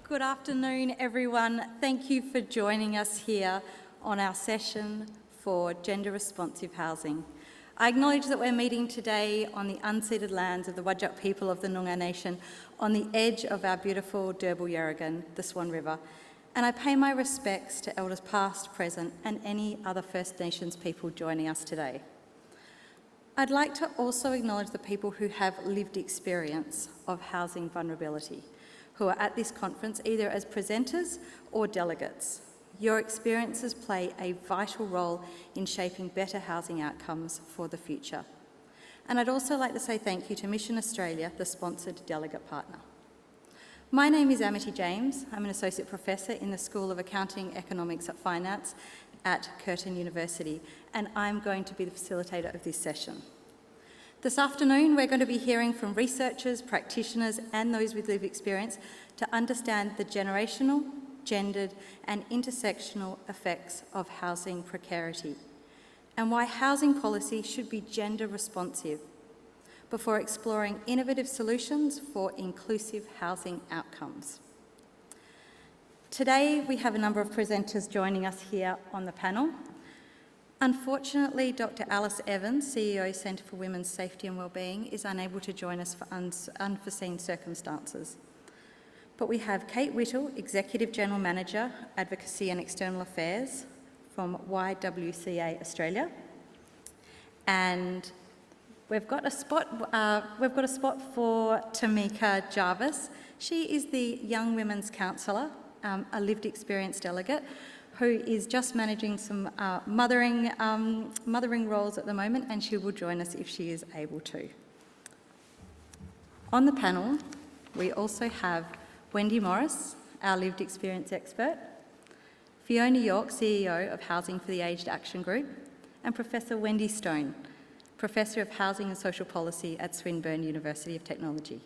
Good afternoon, everyone. Thank you for joining us here on our session for gender responsive housing. I acknowledge that we're meeting today on the unceded lands of the Whadjuk people of the Noongar Nation on the edge of our beautiful Derbarl Yarragon, the Swan River, and I pay my respects to Elders past, present and any other First Nations people joining us today. I'd like to also acknowledge the people who have lived experience of housing vulnerability, who are at this conference either as presenters or delegates. Your experiences play a vital role in shaping better housing outcomes for the future. And I'd also like to say thank you to Mission Australia, the sponsored delegate partner. My name is Amity James. I'm an Associate Professor in the School of Accounting, Economics and Finance at Curtin University, and I'm going to be the facilitator of this session. This afternoon, we're going to be hearing from researchers, practitioners, and those with lived experience to understand the generational, gendered, and intersectional effects of housing precarity, and why housing policy should be gender responsive, before exploring innovative solutions for inclusive housing outcomes. Today, we have a number of presenters joining us here on the panel. Unfortunately, Dr. Alice Evans, CEO, Centre for Women's Safety and Wellbeing, is unable to join us for unforeseen circumstances. But we have Kate Whittle, Executive General Manager, Advocacy and External Affairs from YWCA Australia, and we've got a spot for Tamika Jarvis. She is the Young Women's Counsellor, a lived experience delegate, who is just managing some mothering roles at the moment, and she will join us if she is able to. On the panel, we also have Wendy Morris, our lived experience expert, Fiona York, CEO of Housing for the Aged Action Group, and Professor Wendy Stone, Professor of Housing and Social Policy at Swinburne University of Technology.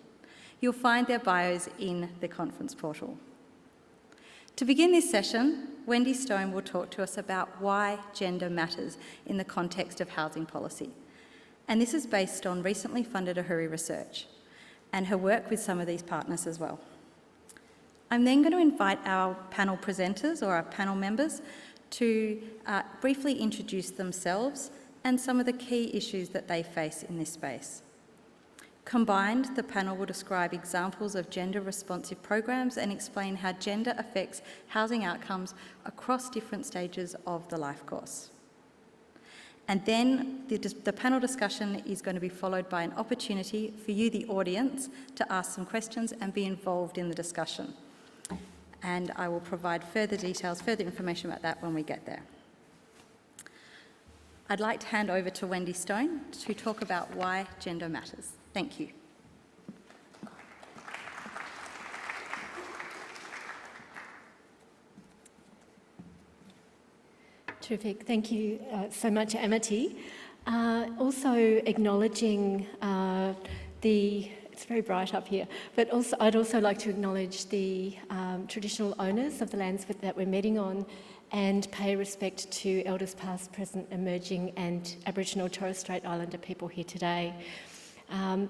You'll find their bios in the conference portal. To begin this session, Wendy Stone will talk to us about why gender matters in the context of housing policy. And this is based on recently funded AHURI research and her work with some of these partners as well. I'm then going to invite our panel presenters or our panel members to briefly introduce themselves and some of the key issues that they face in this space. Combined, the panel will describe examples of gender-responsive programs and explain how gender affects housing outcomes across different stages of the life course. And then the panel discussion is going to be followed by an opportunity for you, the audience, to ask some questions and be involved in the discussion. And I will provide further details, further information about that when we get there. I'd like to hand over to Wendy Stone to talk about why gender matters. Thank you. Terrific. Thank you so much, Amity. Also acknowledging it's very bright up here, but also I'd also like to acknowledge the traditional owners of the lands that we're meeting on and pay respect to Elders past, present, emerging and Aboriginal Torres Strait Islander people here today. And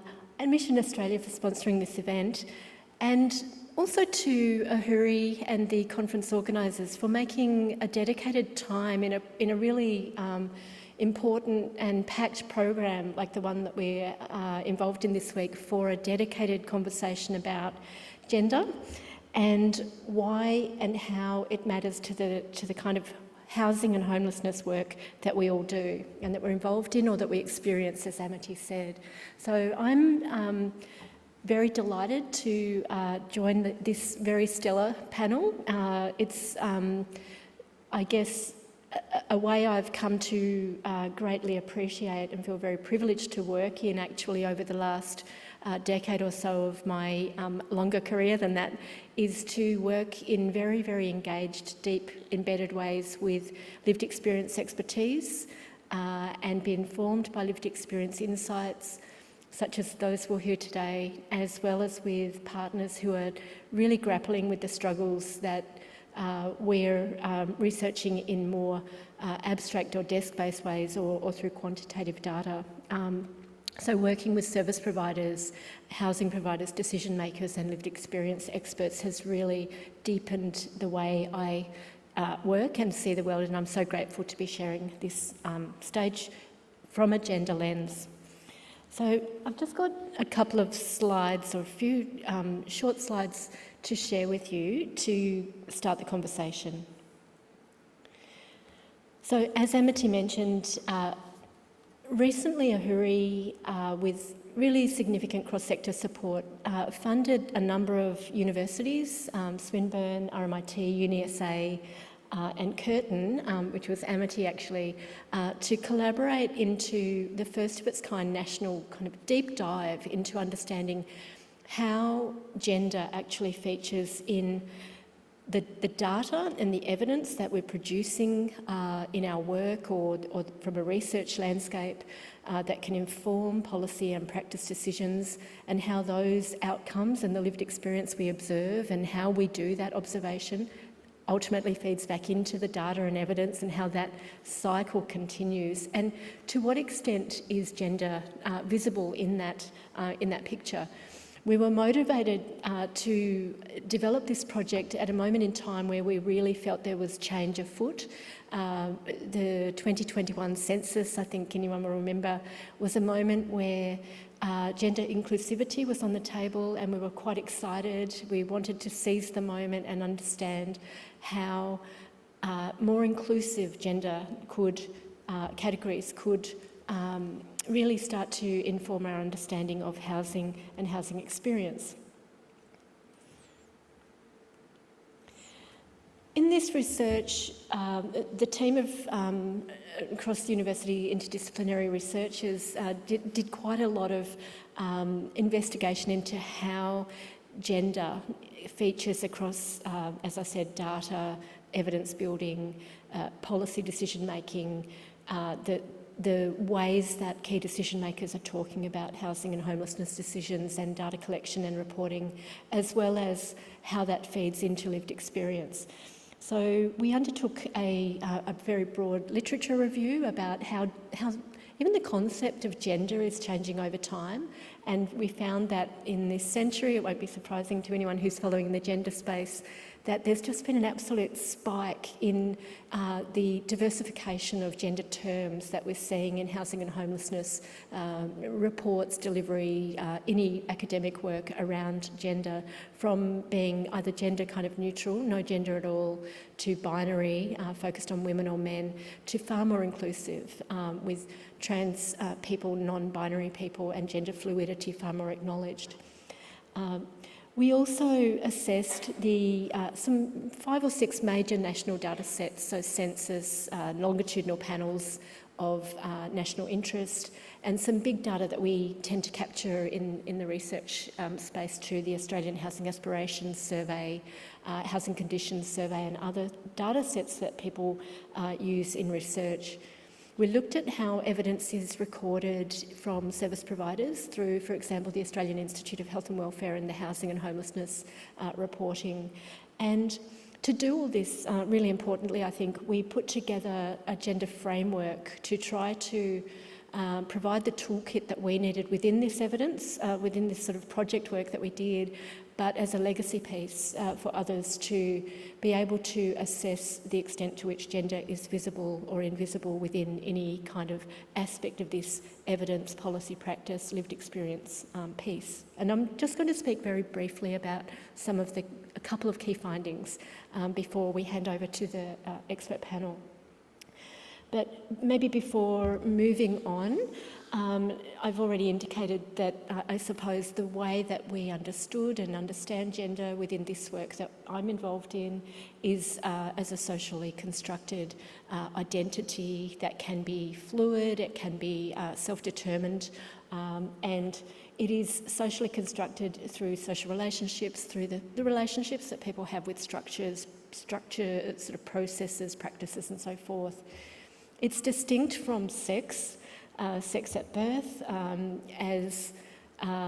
Mission Australia for sponsoring this event, and also to AHURI and the conference organisers for making a dedicated time in a really important and packed program like the one that we're involved in this week for a dedicated conversation about gender and why and how it matters to the kind of housing and homelessness work that we all do and that we're involved in or that we experience, as Amity said. So I'm very delighted to join this very stellar panel. It's, I guess, a way I've come to greatly appreciate and feel very privileged to work in actually over the last decade or so of my longer career than that, is to work in very, very engaged, deep, embedded ways with lived experience expertise and be informed by lived experience insights, such as those we'll hear today, as well as with partners who are really grappling with the struggles that we're researching in more abstract or desk-based ways or through quantitative data. So working with service providers, housing providers, decision makers and lived experience experts has really deepened the way I work and see the world, and I'm so grateful to be sharing this stage from a gender lens. So I've just got a couple of slides or a few short slides to share with you to start the conversation. So as Amity mentioned, recently AHURI, with really significant cross-sector support, funded a number of universities, Swinburne, RMIT, UniSA, and Curtin, which was Amity actually, to collaborate into the first of its kind national kind of deep dive into understanding how gender actually features in the data and the evidence that we're producing in our work or from a research landscape that can inform policy and practice decisions, and how those outcomes and the lived experience we observe and how we do that observation ultimately feeds back into the data and evidence, and how that cycle continues, and to what extent is gender visible in that picture. We were motivated to develop this project at a moment in time where we really felt there was change afoot. The 2021 census, I think anyone will remember, was a moment where gender inclusivity was on the table, and we were quite excited. We wanted to seize the moment and understand how more inclusive gender categories could really start to inform our understanding of housing and housing experience. In this research, the team of cross-university interdisciplinary researchers did quite a lot of investigation into how gender features across, as I said, data, evidence building, policy decision making, the ways that key decision makers are talking about housing and homelessness decisions and data collection and reporting, as well as how that feeds into lived experience. So we undertook a very broad literature review about how even the concept of gender is changing over time, and we found that in this century, it won't be surprising to anyone who's following the gender space, that there's just been an absolute spike in the diversification of gender terms that we're seeing in housing and homelessness reports, delivery, any academic work around gender, from being either gender kind of neutral, no gender at all, to binary, focused on women or men, to far more inclusive, with trans people, non-binary people, and gender fluidity far more acknowledged. We also assessed some 5 or 6 major national data sets, so census, longitudinal panels of national interest, and some big data that we tend to capture in the research space too, the Australian Housing Aspirations Survey, Housing Conditions Survey, and other data sets that people use in research. We looked at how evidence is recorded from service providers through, for example, the Australian Institute of Health and Welfare and the Housing and Homelessness reporting. And to do all this, really importantly, I think, we put together a gender framework to try to provide the toolkit that we needed within this evidence, within this sort of project work that we did, but as a legacy piece for others to be able to assess the extent to which gender is visible or invisible within any kind of aspect of this evidence, policy, practice, lived experience piece. And I'm just going to speak very briefly about a couple of key findings before we hand over to the expert panel. But maybe before moving on, I've already indicated that I suppose the way that we understood and understand gender within this work that I'm involved in is as a socially constructed identity that can be fluid, it can be self-determined, and it is socially constructed through social relationships, through the relationships that people have with structure, sort of processes, practices and so forth. It's distinct from sex at birth, as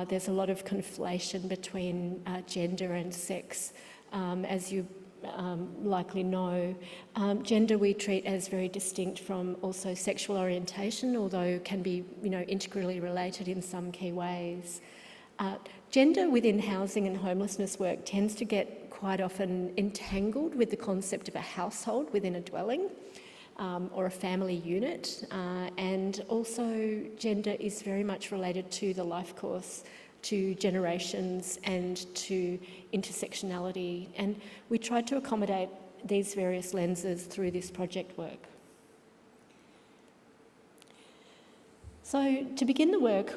there's a lot of conflation between gender and sex. As you likely know, gender we treat as very distinct from also sexual orientation, although can be, integrally related in some key ways. Gender within housing and homelessness work tends to get quite often entangled with the concept of a household within a dwelling or a family unit, and also gender is very much related to the life course, to generations and to intersectionality, and we tried to accommodate these various lenses through this project work. So to begin the work,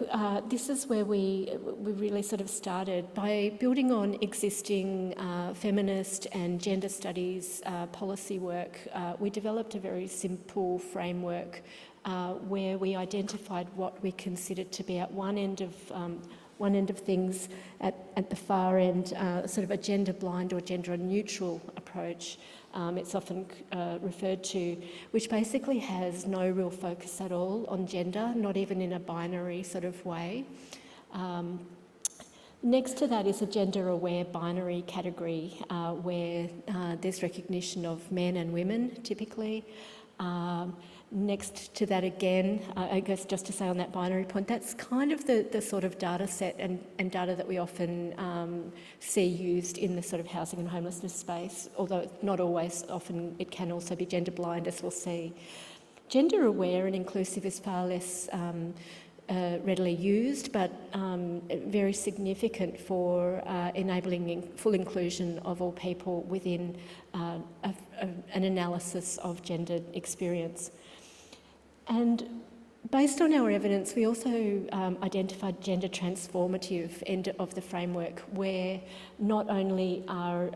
this is where we really sort of started by building on existing feminist and gender studies policy work. We developed a very simple framework where we identified what we considered to be at one end of things, at the far end, sort of a gender blind or gender neutral approach. It's often referred to, which basically has no real focus at all on gender, not even in a binary sort of way. Next to that is a gender-aware binary category where there's recognition of men and women, typically. Next to that again, I guess just to say on that binary point, that's kind of the sort of data set and data that we often see used in the sort of housing and homelessness space, although not always, often it can also be gender blind, as we'll see. Gender aware and inclusive is far less readily used, but very significant for enabling full inclusion of all people within an analysis of gendered experience. And based on our evidence, we also identified gender transformative end of the framework, where not only are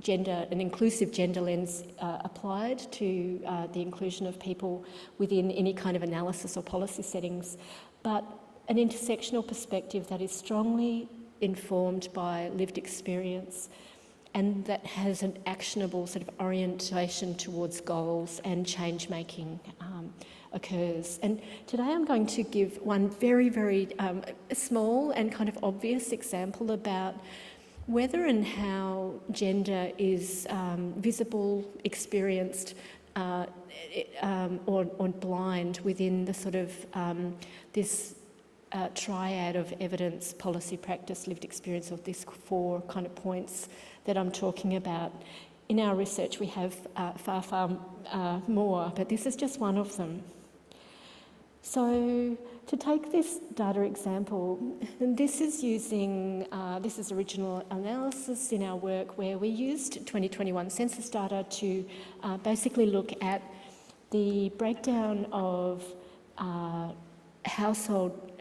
gender, an inclusive gender lens applied to the inclusion of people within any kind of analysis or policy settings, but an intersectional perspective that is strongly informed by lived experience and that has an actionable sort of orientation towards goals and change making occurs. And today I'm going to give one very, very small and kind of obvious example about whether and how gender is visible, experienced, or blind within the sort of this triad of evidence, policy, practice, lived experience, of these 4 kind of points that I'm talking about. In our research we have far more, but this is just one of them. So to take this data example, this is using, this is original analysis in our work where we used 2021 census data to basically look at the breakdown of household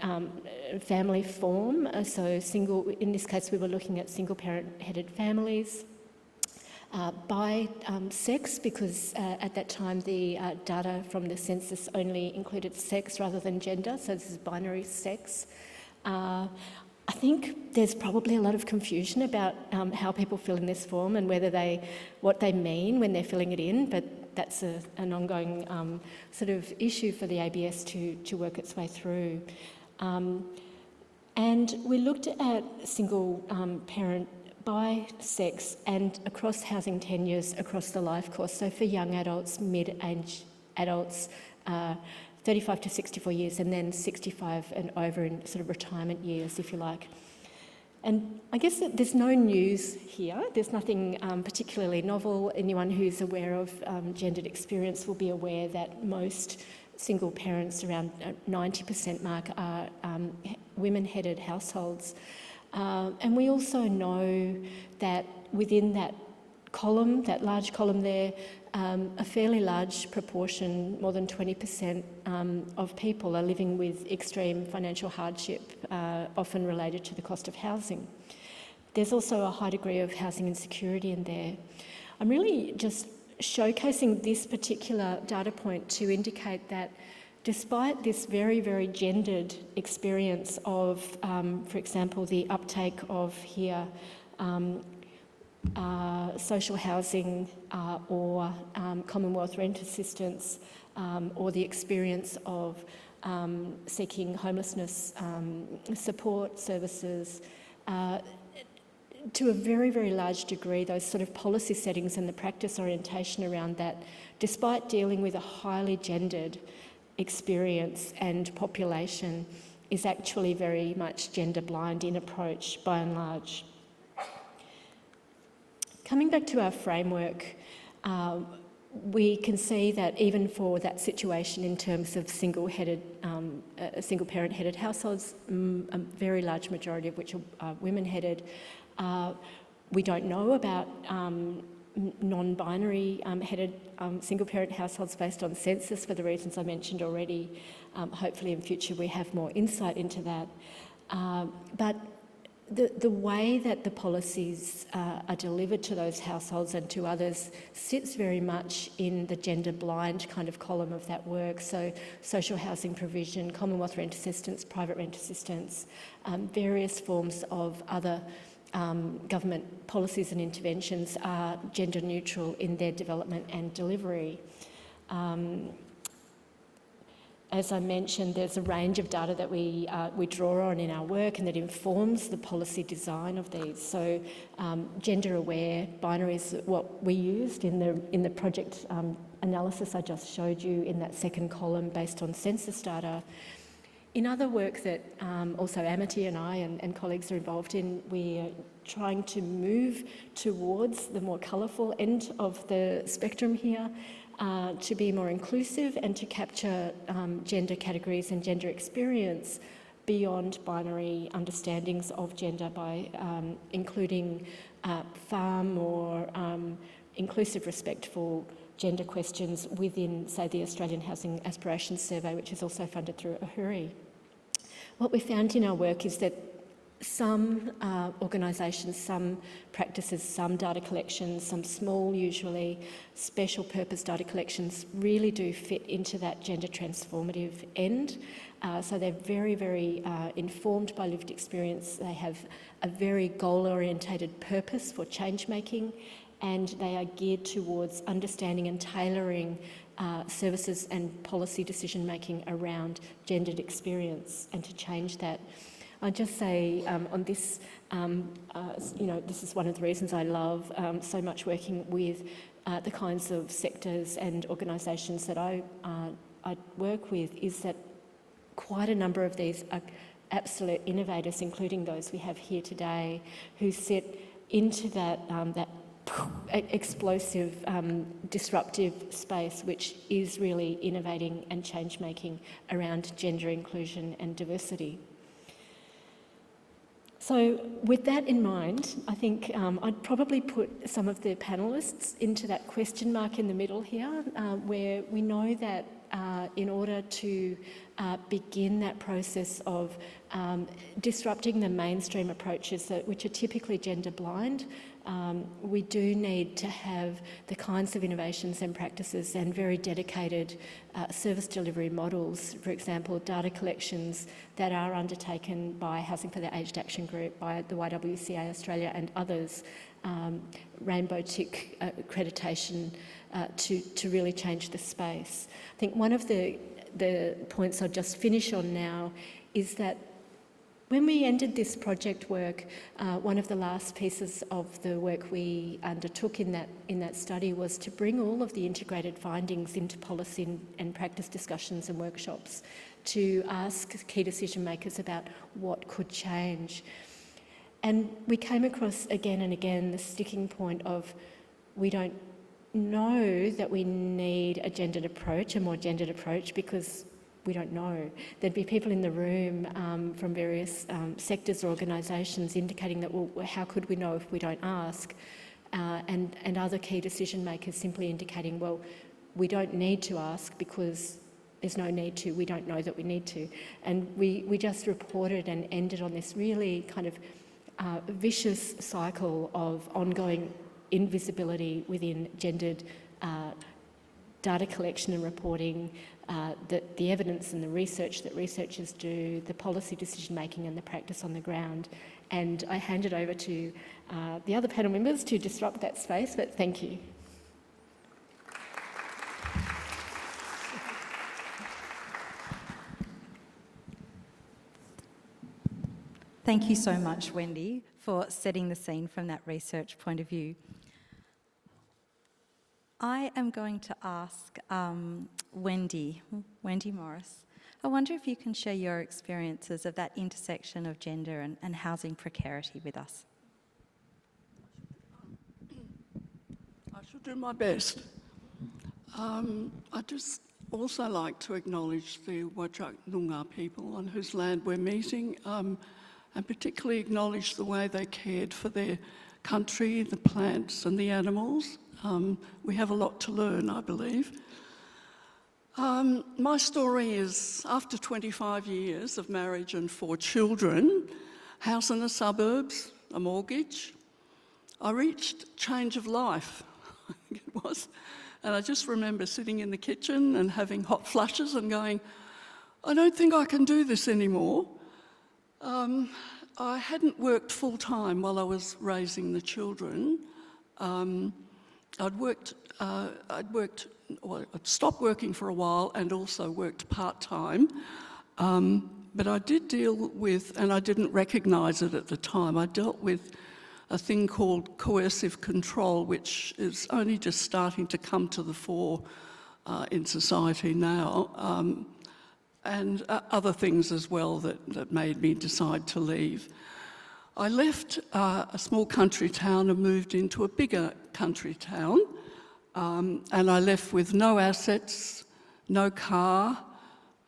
family form, so single, in this case we were looking at single parent headed families, by sex, because at that time the data from the census only included sex rather than gender, so this is binary sex. I think there's probably a lot of confusion about how people fill in this form and what they mean when they're filling it in, but that's an ongoing sort of issue for the ABS to work its way through. And we looked at single parent by sex and across housing tenures across the life course, so for young adults, mid-age adults, 35 to 64 years, and then 65 and over in sort of retirement years, if you like. And I guess that there's no news here. There's nothing particularly novel. Anyone who's aware of gendered experience will be aware that most single parents, around 90% mark, are women-headed households. And we also know that within that column, that large column there, a fairly large proportion, more than 20% of people are living with extreme financial hardship, often related to the cost of housing. There's also a high degree of housing insecurity in there. I'm really just showcasing this particular data point to indicate that despite this very, very gendered experience of, for example, the uptake of here, social housing or Commonwealth rent assistance, or the experience of seeking homelessness support services, to a very, very large degree, those sort of policy settings and the practice orientation around that, despite dealing with a highly gendered experience and population, is actually very much gender blind in approach by and large. Coming back to our framework, we can see that even for that situation in terms of single-parent-headed households, a very large majority of which are women-headed, we don't know about non-binary headed single-parent households based on census for the reasons I mentioned already. Hopefully in future we have more insight into that. But the way that the policies are delivered to those households and to others sits very much in the gender blind kind of column of that work. So social housing provision, Commonwealth rent assistance, private rent assistance, various forms of other government policies and interventions are gender neutral in their development and delivery. As I mentioned, there's a range of data that we draw on in our work and that informs the policy design of these. So gender aware binary is what we used in the project analysis I just showed you in that second column based on census data. In other work that also Amity and I and colleagues are involved in, we're trying to move towards the more colourful end of the spectrum here, to be more inclusive and to capture gender categories and gender experience beyond binary understandings of gender by including far more inclusive, respectful gender questions within, say, the Australian Housing Aspirations Survey, which is also funded through AHURI. What we found in our work is that some organisations, some practices, some data collections, some small, usually special purpose data collections really do fit into that gender transformative end. So they're very, very informed by lived experience. They have a very goal-orientated purpose for change making, and they are geared towards understanding and tailoring services and policy decision making around gendered experience and to change that. I'll just say on this, this is one of the reasons I love so much working with the kinds of sectors and organisations that I work with, is that quite a number of these are absolute innovators, including those we have here today, who sit into that explosive, disruptive space, which is really innovating and change-making around gender inclusion and diversity. So with that in mind, I think I'd probably put some of the panellists into that question mark in the middle here, where we know that in order to begin that process of disrupting the mainstream approaches which are typically gender blind, we do need to have the kinds of innovations and practices and very dedicated service delivery models, for example, data collections that are undertaken by Housing for the Aged Action Group, by the YWCA Australia and others, rainbow tick accreditation to really change the space. I think one of the points I'll just finish on now is that when we ended this project work, one of the last pieces of the work we undertook in that study was to bring all of the integrated findings into policy and practice discussions and workshops to ask key decision makers about what could change. And we came across again and again the sticking point of, we don't know that we need a gendered approach, a more gendered approach, because we don't know. There'd be people in the room from various sectors or organisations indicating that, well, how could we know if we don't ask? And other key decision makers simply indicating, well, we don't need to ask because there's no need to, we don't know that we need to. And we just reported and ended on this really kind of vicious cycle of ongoing invisibility within gendered data collection and reporting, the evidence and the research that researchers do, the policy decision making and the practice on the ground. And I hand it over to the other panel members to disrupt that space, but thank you. Thank you so much, Wendy, for setting the scene from that research point of view. I am going to ask Wendy Morris. I wonder if you can share your experiences of that intersection of gender and housing precarity with us. I shall do my best. I just also like to acknowledge the YWCA people on whose land we're meeting, and particularly acknowledge the way they cared for their country, the plants and the animals. We have a lot to learn, I believe. My story is, after 25 years of marriage and 4 children, house in the suburbs, a mortgage, I reached change of life, I think it was. And I just remember sitting in the kitchen and having hot flushes and going, I don't think I can do this anymore. I hadn't worked full-time while I was raising the children. I'd stopped working for a while and also worked part-time. But I did deal with, and I didn't recognise it at the time, I dealt with a thing called coercive control, which is only just starting to come to the fore in society now, and other things as well that made me decide to leave. I left a small country town and moved into a bigger country town, and I left with no assets, no car,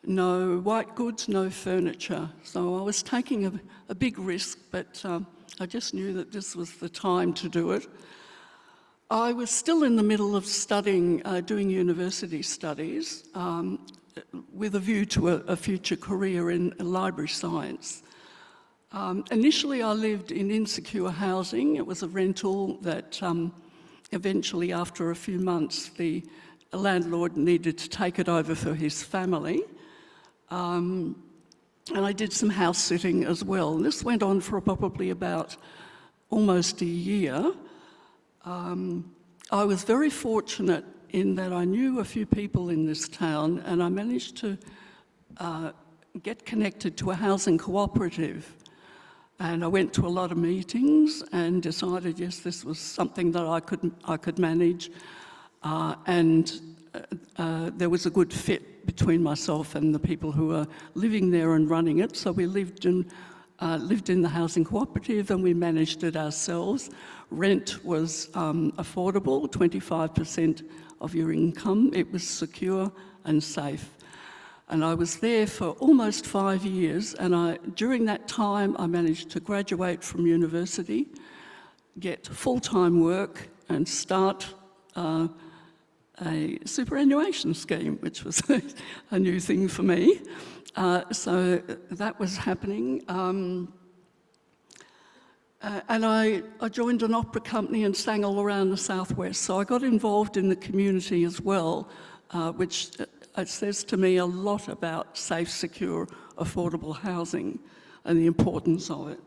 no white goods, no furniture. So I was taking a big risk, but I just knew that this was the time to do it. I was still in the middle of studying, doing university studies, with a view to a future career in library science. Initially, I lived in insecure housing. It was a rental that eventually, after a few months, the landlord needed to take it over for his family. And I did some house sitting as well. This went on for probably about almost a year. I was very fortunate in that I knew a few people in this town, and I managed to get connected to a housing cooperative. And I went to a lot of meetings and decided, yes, this was something that I could manage, and there was a good fit between myself and the people who were living there and running it. So we lived in the housing cooperative, and we managed it ourselves. Rent was affordable, 25% of your income. It was secure and safe. And I was there for almost 5 years, and during that time I managed to graduate from university, get full-time work, and start a superannuation scheme, which was a new thing for me. So that was happening. And I joined an opera company and sang all around the southwest. So I got involved in the community as well, which it says to me a lot about safe, secure, affordable housing and the importance of it.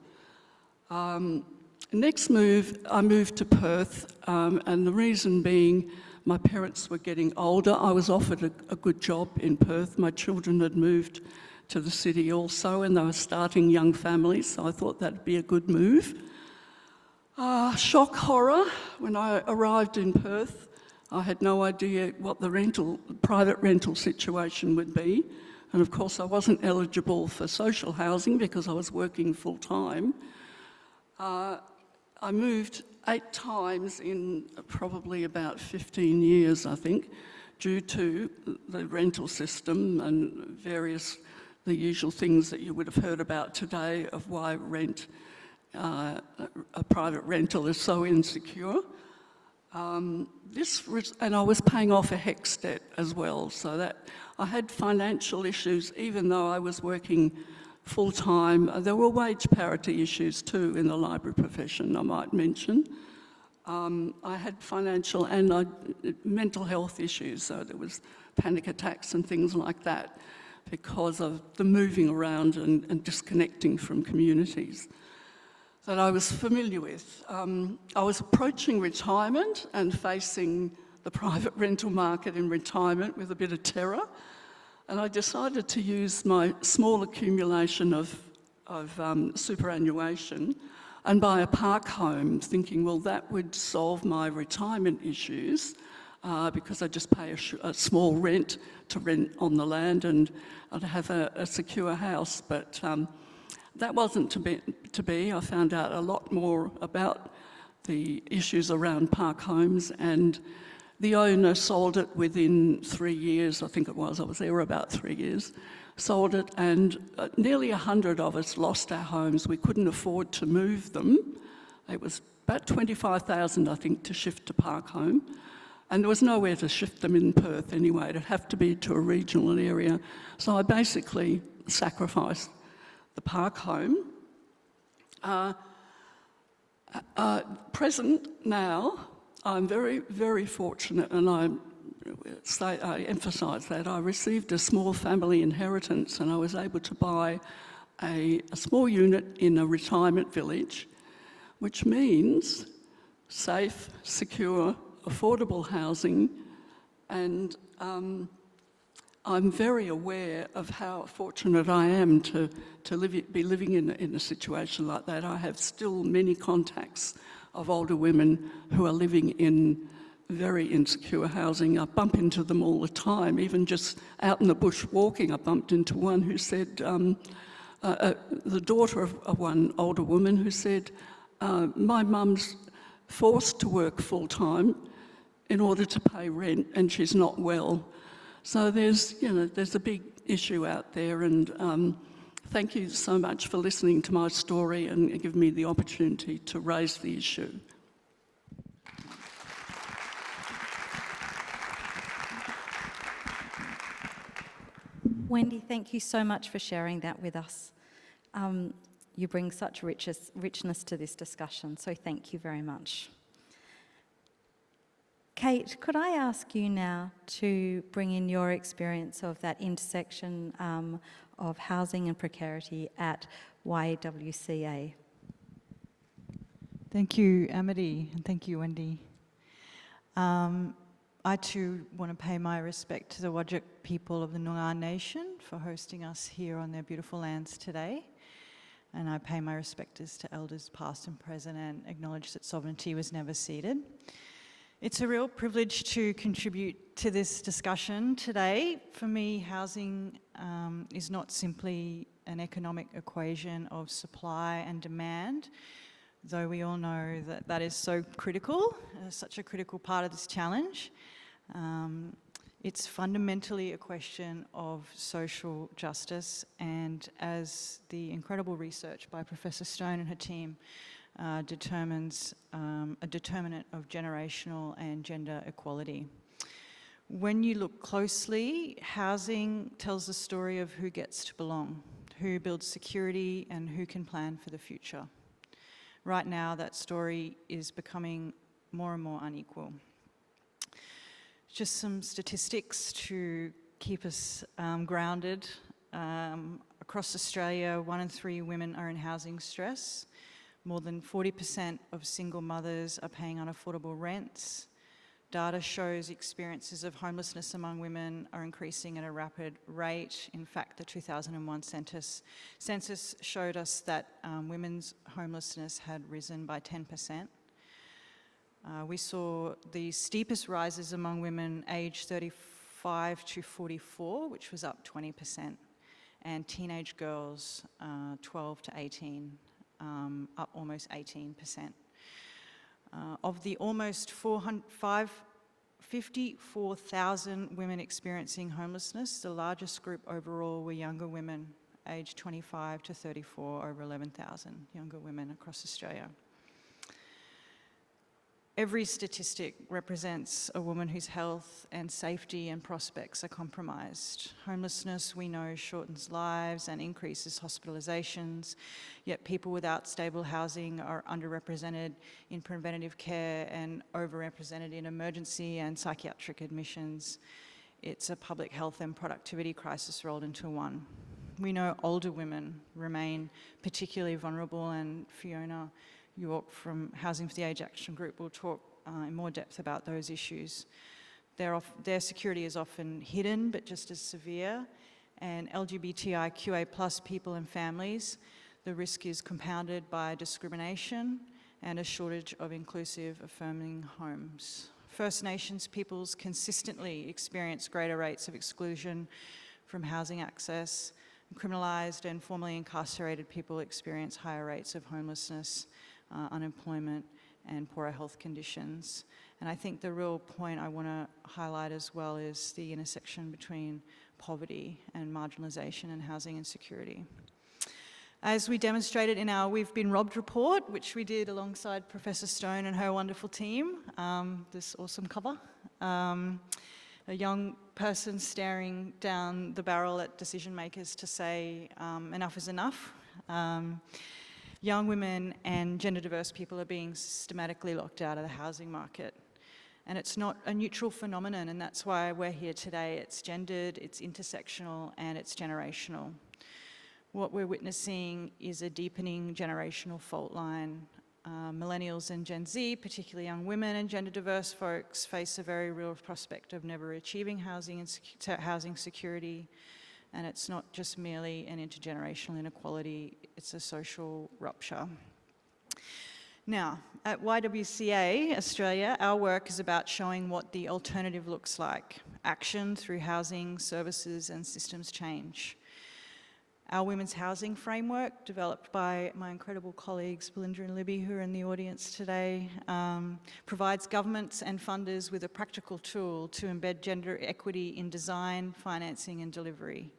Next move, I moved to Perth, and the reason being my parents were getting older. I was offered a good job in Perth. My children had moved to the city also, and they were starting young families, so I thought that'd be a good move. Shock horror, when I arrived in Perth, I had no idea what the private rental situation would be. And of course, I wasn't eligible for social housing because I was working full time. I moved 8 times in probably about 15 years, I think, due to the rental system and the usual things that you would have heard about today of why a private rental is so insecure. And I was paying off a HECS debt as well, so that I had financial issues even though I was working full-time. There were wage parity issues too in the library profession, I might mention. I had financial and mental health issues, so there was panic attacks and things like that because of the moving around and disconnecting from communities that I was familiar with. I was approaching retirement and facing the private rental market in retirement with a bit of terror. And I decided to use my small accumulation of superannuation and buy a park home, thinking, well, that would solve my retirement issues because I just pay a small rent to rent on the land and I'd have a secure house. But that wasn't to be. I found out a lot more about the issues around park homes, and the owner sold it within 3 years, I think it was. I was there about 3 years. Sold it, and nearly 100 of us lost our homes. We couldn't afford to move them. It was about 25,000, I think, to shift to park home. And there was nowhere to shift them in Perth anyway. It'd have to be to a regional area. So I basically sacrificed the park home. Present now, I'm very, very fortunate, and I emphasise that. I received a small family inheritance and I was able to buy a small unit in a retirement village, which means safe, secure, affordable housing, and I'm very aware of how fortunate I am to be living in a situation like that. I have still many contacts of older women who are living in very insecure housing. I bump into them all the time, even just out in the bush walking. I bumped into one who said, the daughter of one older woman who said, my mum's forced to work full-time in order to pay rent and she's not well. So there's a big issue out there, and thank you so much for listening to my story and giving me the opportunity to raise the issue. Wendy, thank you so much for sharing that with us. You bring such richness to this discussion, so thank you very much. Kate, could I ask you now to bring in your experience of that intersection of housing and precarity at YWCA? Thank you, Amity, and thank you, Wendy. I too want to pay my respect to the Whadjuk people of the Noongar Nation for hosting us here on their beautiful lands today. And I pay my respects to elders past and present and acknowledge that sovereignty was never ceded. It's a real privilege to contribute to this discussion today. For me, housing is not simply an economic equation of supply and demand, though we all know that that is so critical, such a critical part of this challenge. It's fundamentally a question of social justice, and as the incredible research by Professor Stone and her team determines, a determinant of generational and gender equality. When you look closely, housing tells the story of who gets to belong, who builds security, and who can plan for the future. Right now, that story is becoming more and more unequal. Just some statistics to keep us grounded. Across Australia, 1 in 3 women are in housing stress. More than 40% of single mothers are paying unaffordable rents. Data shows experiences of homelessness among women are increasing at a rapid rate. In fact, the 2001 census showed us that women's homelessness had risen by 10%. We saw the steepest rises among women aged 35 to 44, which was up 20%, and teenage girls 12 to 18, up almost 18%. Of the almost 54,000 women experiencing homelessness, the largest group overall were younger women, aged 25 to 34, over 11,000 younger women across Australia. Every statistic represents a woman whose health and safety and prospects are compromised. Homelessness, we know, shortens lives and increases hospitalisations, yet people without stable housing are underrepresented in preventative care and overrepresented in emergency and psychiatric admissions. It's a public health and productivity crisis rolled into one. We know older women remain particularly vulnerable, and Fiona York from Housing for the Aged Action Group will talk in more depth about those issues. Their security is often hidden but just as severe, and LGBTIQA+ people and families, The risk is compounded by discrimination and a shortage of inclusive, affirming homes. First Nations peoples consistently experience greater rates of exclusion from housing access. Criminalised and formerly incarcerated people experience higher rates of homelessness, unemployment, and poorer health conditions. And I think the real point I want to highlight as well is the intersection between poverty and marginalisation and housing insecurity. As we demonstrated in our We've Been Robbed report, which we did alongside Professor Stone and her wonderful team, this awesome cover, a young person staring down the barrel at decision makers to say enough is enough. Young women and gender diverse people are being systematically locked out of the housing market. And it's not a neutral phenomenon, and that's why we're here today. It's gendered, it's intersectional, and it's generational. What we're witnessing is a deepening generational fault line. Millennials and Gen Z, particularly young women and gender diverse folks, face a very real prospect of never achieving housing security. And it's not just merely an intergenerational inequality, it's a social rupture. Now, at YWCA Australia, our work is about showing what the alternative looks like. Action through housing, services and systems change. Our women's housing framework, developed by my incredible colleagues Belinda and Libby, who are in the audience today, provides governments and funders with a practical tool to embed gender equity in design, financing and delivery.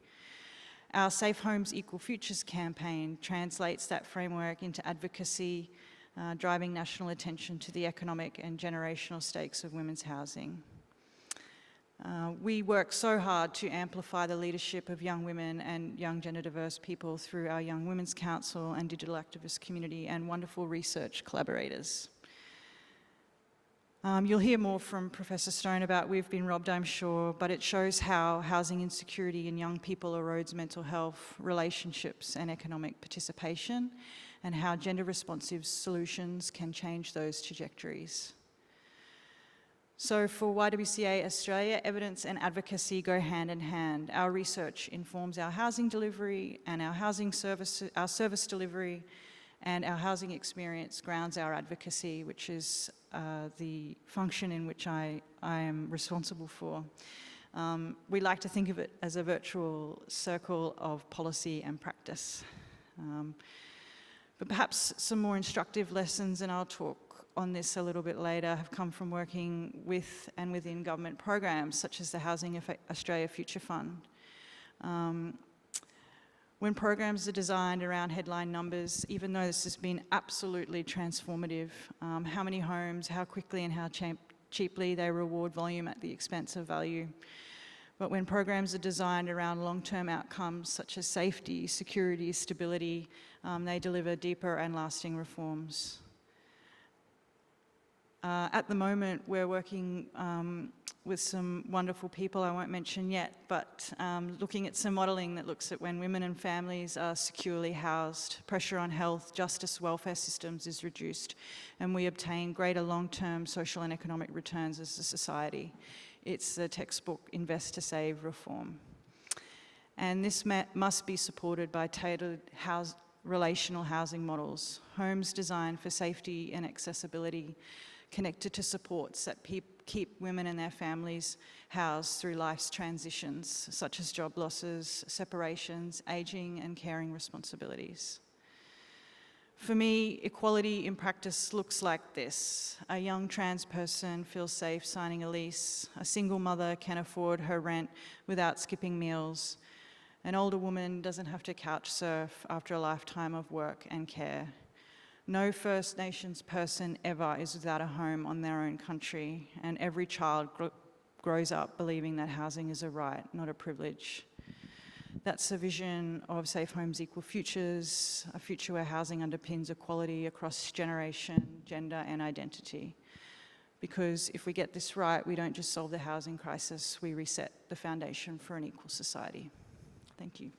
Our Safe Homes Equal Futures campaign translates that framework into advocacy, driving national attention to the economic and generational stakes of women's housing. We work so hard to amplify the leadership of young women and young gender diverse people through our Young Women's Council and digital activist community and wonderful research collaborators. You'll hear more from Professor Stone about We've Been Robbed, I'm sure, but it shows how housing insecurity in young people erodes mental health, relationships and economic participation, and how gender-responsive solutions can change those trajectories. So for YWCA Australia, evidence and advocacy go hand in hand. Our research informs our housing delivery and our service delivery, and our housing experience grounds our advocacy, which is the function in which I am responsible for. We like to think of it as a virtual circle of policy and practice. But perhaps some more instructive lessons, and I'll talk on this a little bit later, have come from working with and within government programs such as the Housing Australia Future Fund. When programs are designed around headline numbers, even though this has been absolutely transformative, how many homes, how quickly and how cheaply they reward volume at the expense of value. But when programs are designed around long-term outcomes such as safety, security, stability, they deliver deeper and lasting reforms. At the moment, we're working with some wonderful people I won't mention yet, but looking at some modelling that looks at when women and families are securely housed, pressure on health, justice, welfare systems is reduced, and we obtain greater long-term social and economic returns as a society. It's the textbook Invest to Save reform. And this must be supported by tailored relational housing models, homes designed for safety and accessibility, connected to supports that keep women and their families housed through life's transitions, such as job losses, separations, ageing and caring responsibilities. For me, equality in practice looks like this. A young trans person feels safe signing a lease. A single mother can afford her rent without skipping meals. An older woman doesn't have to couch surf after a lifetime of work and care. No First Nations person ever is without a home on their own country, and every child grows up believing that housing is a right, not a privilege. That's a vision of Safe Homes Equal Futures, a future where housing underpins equality across generation, gender and identity. Because if we get this right, we don't just solve the housing crisis, we reset the foundation for an equal society. Thank you.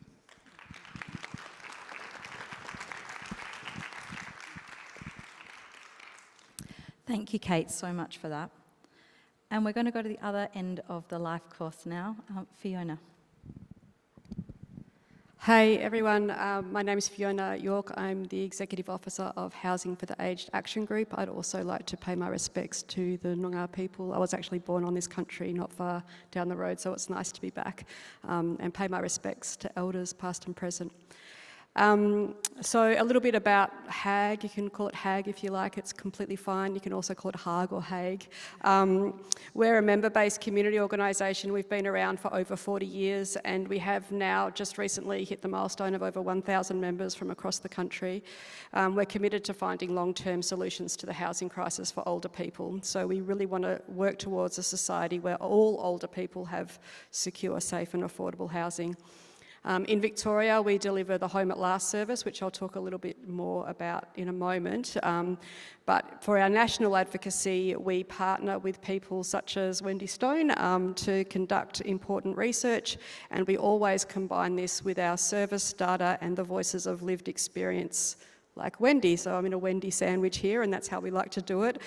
Thank you, Kate, so much for that. And we're going to go to the other end of the life course now. Fiona. Hey everyone, my name is Fiona York. I'm the Executive Officer of Housing for the Aged Action Group. I'd also like to pay my respects to the Noongar people. I was actually born on this country not far down the road, so it's nice to be back, and pay my respects to elders past and present. So a little bit about HAAG. You can call it HAAG if you like, it's completely fine. You can also call it HAAG or HAAG. We're a member-based community organisation. We've been around for over 40 years and we have now just recently hit the milestone of over 1,000 members from across the country. We're committed to finding long-term solutions to the housing crisis for older people. So we really want to work towards a society where all older people have secure, safe and affordable housing. In Victoria, we deliver the Home at Last service, which I'll talk a little bit more about in a moment. But for our national advocacy, we partner with people such as Wendy to conduct important research, and we always combine this with our service data and the voices of lived experience, like Wendy. So I'm in a Wendy sandwich here, and that's how we like to do it.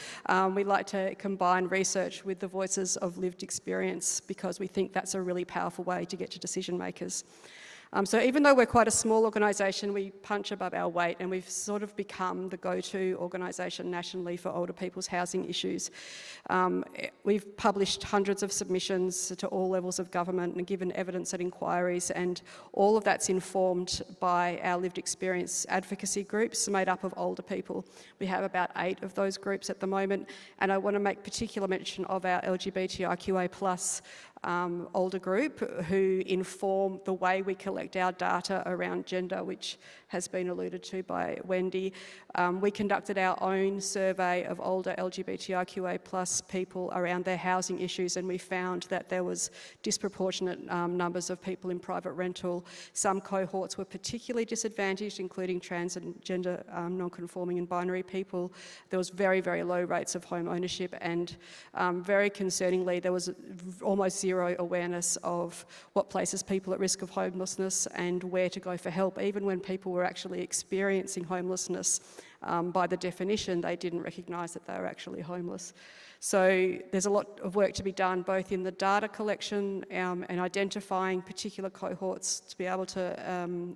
We like to combine research with the voices of lived experience because we think that's a really powerful way to get to decision makers. So even though we're quite a small organisation, we punch above our weight and we've sort of become the go-to organisation nationally for older people's housing issues. We've published hundreds of submissions to all levels of government and given evidence at inquiries, and all of that's informed by our lived experience advocacy groups made up of older people. We have about 8 of those groups at the moment, and I want to make particular mention of our LGBTIQA+ older group who inform the way we collect our data around gender, which has been alluded to by Wendy. We conducted our own survey of older LGBTIQA+ people around their housing issues, and we found that there was disproportionate numbers of people in private rental. Some cohorts were particularly disadvantaged, including trans and gender non-conforming and binary people. There was very, very low rates of home ownership, and very concerningly, there was almost zero awareness of what places people at risk of homelessness and where to go for help. Even when people were actually experiencing homelessness, by the definition, they didn't recognise that they were actually homeless. So there's a lot of work to be done, both in the data collection and identifying particular cohorts to be able to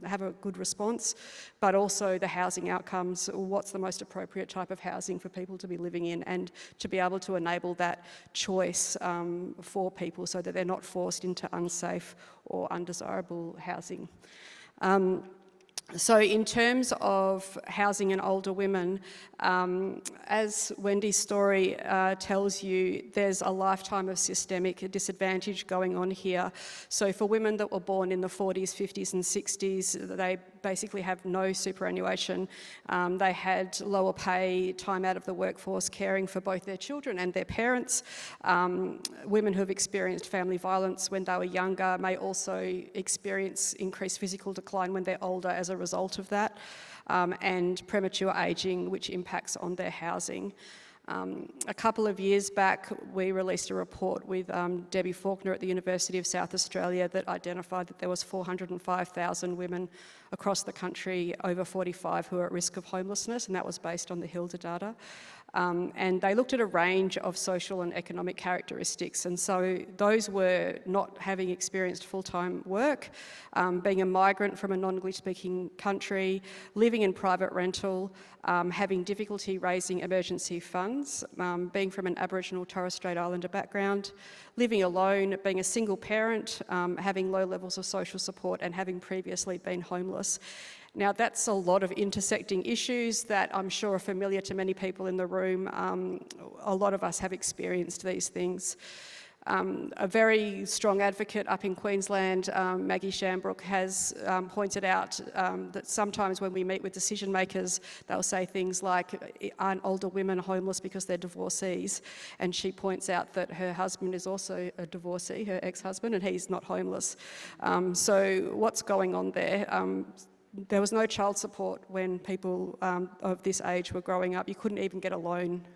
have a good response, but also the housing outcomes. What's the most appropriate type of housing for people to be living in, and to be able to enable that choice for people so that they're not forced into unsafe or undesirable housing. So in terms of housing and older women, as Wendy's story tells you, there's a lifetime of systemic disadvantage going on here. So for women that were born in the 40s, 50s and 60s, they basically have no superannuation. They had lower pay, time out of the workforce, caring for both their children and their parents. Women who have experienced family violence when they were younger may also experience increased physical decline when they're older as a result of that, and premature ageing, which impacts on their housing. A couple of years back, we released a report with Debbie Faulkner at the University of South Australia that identified that there was 405,000 women across the country over 45 who are at risk of homelessness, and that was based on the HILDA data. And they looked at a range of social and economic characteristics, and so those were not having experienced full-time work, being a migrant from a non-English speaking country, living in private rental, having difficulty raising emergency funds, being from an Aboriginal Torres Strait Islander background, living alone, being a single parent, having low levels of social support and having previously been homeless. Now, that's a lot of intersecting issues that I'm sure are familiar to many people in the room. A lot of us have experienced these things. A very strong advocate up in Queensland, Maggie Shambrook, has pointed out that sometimes when we meet with decision makers, they'll say things like, aren't older women homeless because they're divorcees? And she points out that her husband is also a divorcee, her ex-husband, and he's not homeless. So what's going on there? There was no child support when people of this age were growing up. You couldn't even get a loan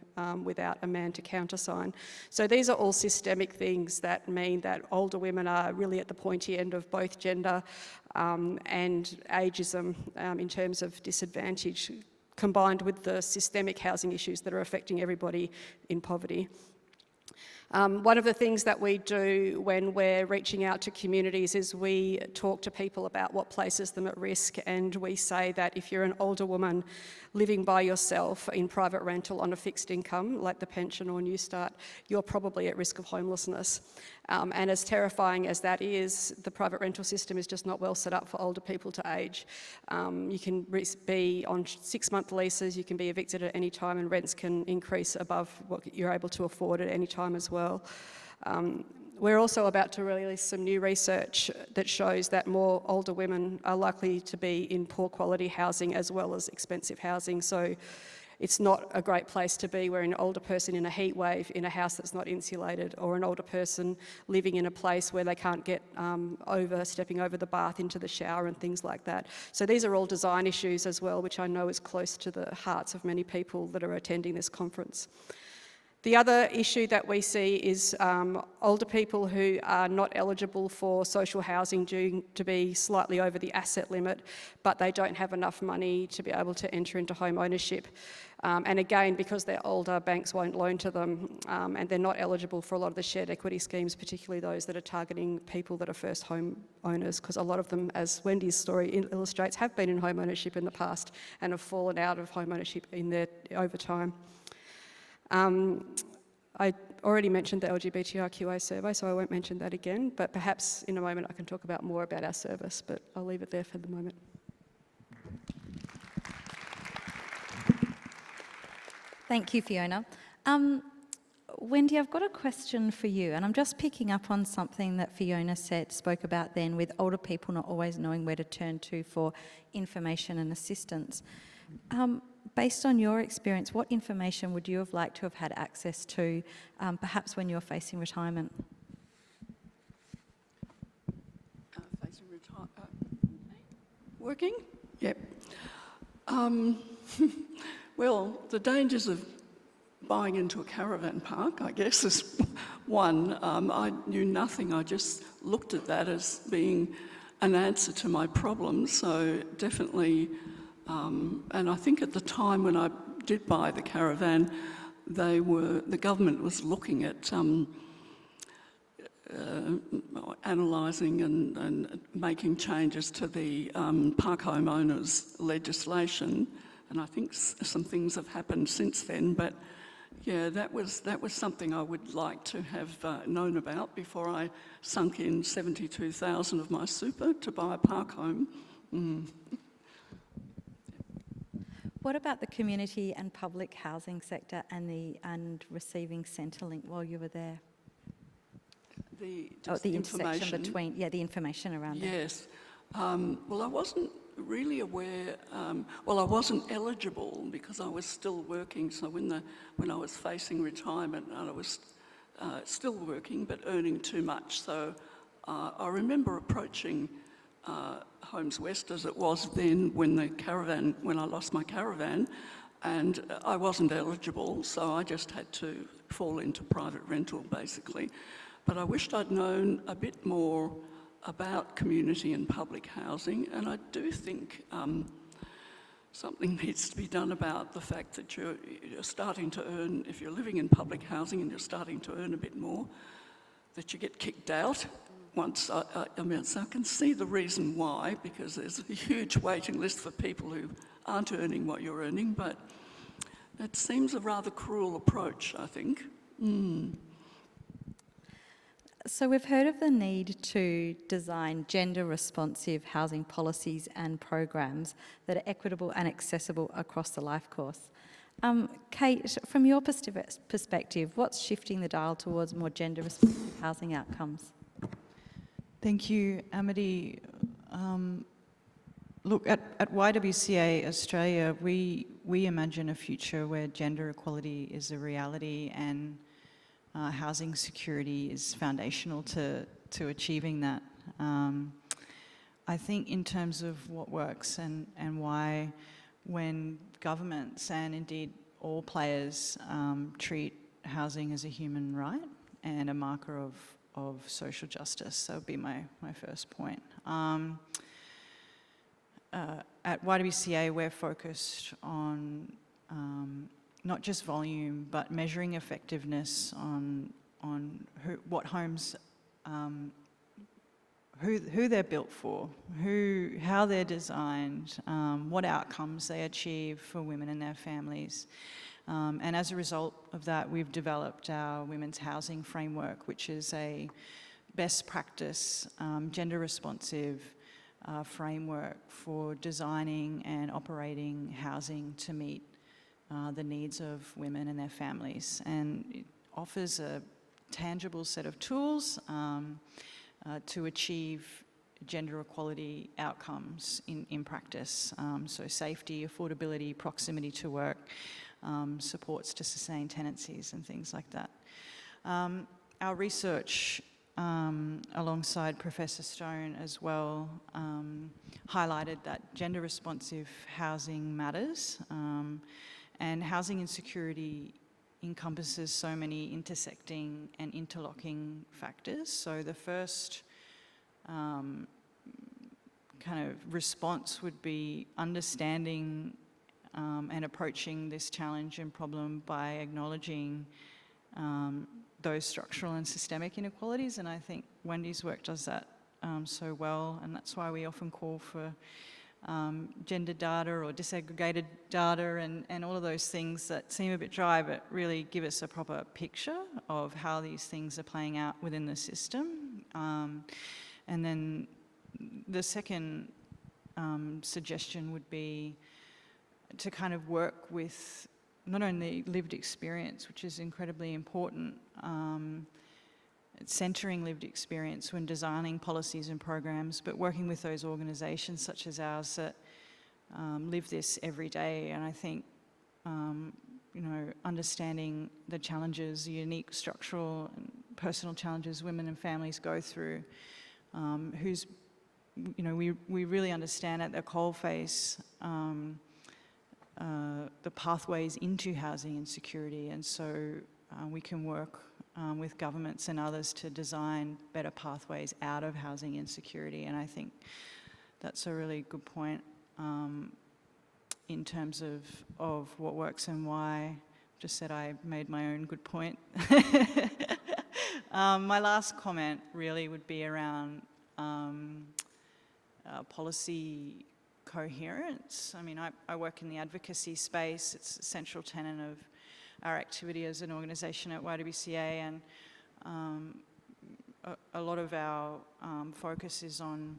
without a man to countersign. So these are all systemic things that mean that older women are really at the pointy end of both gender and ageism in terms of disadvantage, combined with the systemic housing issues that are affecting everybody in poverty. One of the things that we do when we're reaching out to communities is we talk to people about what places them at risk, and we say that if you're an older woman living by yourself in private rental on a fixed income, like the pension or New Start, you're probably at risk of homelessness. And as terrifying as that is, the private rental system is just not well set up for older people to age. You can be on 6-month leases, you can be evicted at any time, and rents can increase above what you're able to afford at any time as well. We're also about to release some new research that shows that more older women are likely to be in poor quality housing as well as expensive housing. So it's not a great place to be. We're an older person in a heat wave in a house that's not insulated, or an older person living in a place where they can't get stepping over the bath into the shower and things like that. So these are all design issues as well, which I know is close to the hearts of many people that are attending this conference. The other issue that we see is older people who are not eligible for social housing due to be slightly over the asset limit, but they don't have enough money to be able to enter into home ownership. And again, because they're older, banks won't loan to them, and they're not eligible for a lot of the shared equity schemes, particularly those that are targeting people that are first home owners, because a lot of them, as Wendy's story illustrates, have been in home ownership in the past and have fallen out of home ownership over time. I already mentioned the LGBTIQA survey, so I won't mention that again, but perhaps in a moment I can talk more about our service, but I'll leave it there for the moment. Thank you, Fiona. Wendy, I've got a question for you, and I'm just picking up on something that Fiona spoke about then, with older people not always knowing where to turn to for information and assistance. Based on your experience, what information would you have liked to have had access to, perhaps when you're facing retirement? Working? Yep. Well, the dangers of buying into a caravan park, I guess, is one. I knew nothing. I just looked at that as being an answer to my problems. So definitely, and I think at the time when I did buy the caravan, the government was looking at analysing and making changes to the park homeowners legislation, and I think some things have happened since then. But yeah, that was something I would like to have known about before I sunk in 72,000 of my super to buy a park home. What about the community and public housing sector and receiving Centrelink while you were there? The intersection between, the information around it. Yes. Well, I wasn't really aware. I wasn't eligible because I was still working. So when I was facing retirement, I was still working but earning too much. So I remember approaching Homes West, as it was then, when I lost my caravan, and I wasn't eligible. So I just had to fall into private rental, basically. But I wished I'd known a bit more about community and public housing, and I do think something needs to be done about the fact that you're starting to earn, if you're living in public housing and you're starting to earn a bit more, that you get kicked out once. So I can see the reason why, because there's a huge waiting list for people who aren't earning what you're earning, but it seems a rather cruel approach, I think. So we've heard of the need to design gender-responsive housing policies and programs that are equitable and accessible across the life course. Kate, from your perspective, what's shifting the dial towards more gender-responsive housing outcomes? Thank you, Amity. Look, at YWCA Australia, we imagine a future where gender equality is a reality, and housing security is foundational to achieving that. I think in terms of what works and why, when governments and indeed all players treat housing as a human right and a marker of social justice, that would be my first point. At YWCA, we're focused on not just volume, but measuring effectiveness on what homes, who they're built for, how they're designed, what outcomes they achieve for women and their families. And as a result of that, we've developed our women's housing framework, which is a best practice, gender-responsive framework for designing and operating housing to meet the needs of women and their families. And it offers a tangible set of tools to achieve gender equality outcomes in practice. So safety, affordability, proximity to work, supports to sustain tenancies and things like that. Our research alongside Professor Stone as well highlighted that gender responsive housing matters, and housing insecurity encompasses so many intersecting and interlocking factors. So the first kind of response would be understanding and approaching this challenge and problem by acknowledging those structural and systemic inequalities, and I think Wendy's work does that so well, and that's why we often call for gender data or disaggregated data and all of those things that seem a bit dry but really give us a proper picture of how these things are playing out within the system. And then the second suggestion would be to kind of work with not only lived experience, which is incredibly important, centering lived experience when designing policies and programs, but working with those organisations such as ours that live this every day. And I think, you know, understanding the challenges, the unique structural and personal challenges women and families go through, who's, you know, we really understand at the coalface the pathways into housing insecurity, and so we can work with governments and others to design better pathways out of housing insecurity. And I think that's a really good point in terms of what works and why. Just said I made my own good point. My last comment really would be around policy coherence. I mean, I work in the advocacy space. It's a central tenet of our activity as an organisation at YWCA, and a lot of our focus is on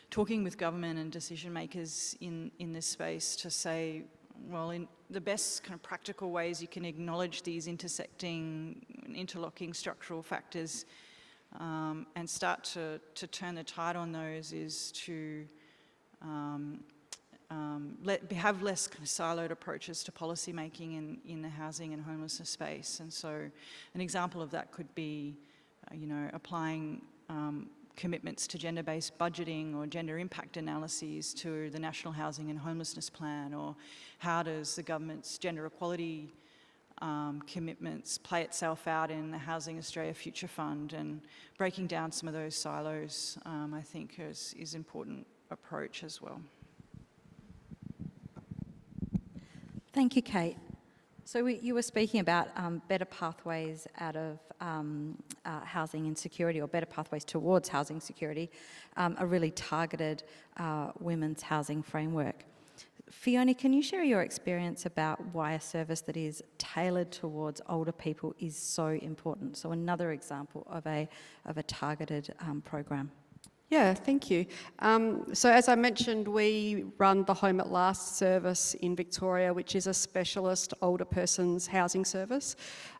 talking with government and decision makers in this space to say, well, in the best kind of practical ways you can acknowledge these intersecting, interlocking structural factors and start to turn the tide on those is to have less kind of siloed approaches to policy making in the housing and homelessness space. And so an example of that could be, you know, applying commitments to gender-based budgeting or gender impact analyses to the National Housing and Homelessness Plan, or how does the government's gender equality commitments play itself out in the Housing Australia Future Fund, and breaking down some of those silos, I think is important approach as well. Thank you, Kate. So you were speaking about better pathways out of housing insecurity, or better pathways towards housing security, a really targeted women's housing framework. Fiona, can you share your experience about why a service that is tailored towards older people is so important? So another example of a targeted program. Yeah, thank you. So as I mentioned, we run the Home at Last service in Victoria, which is a specialist older person's housing service.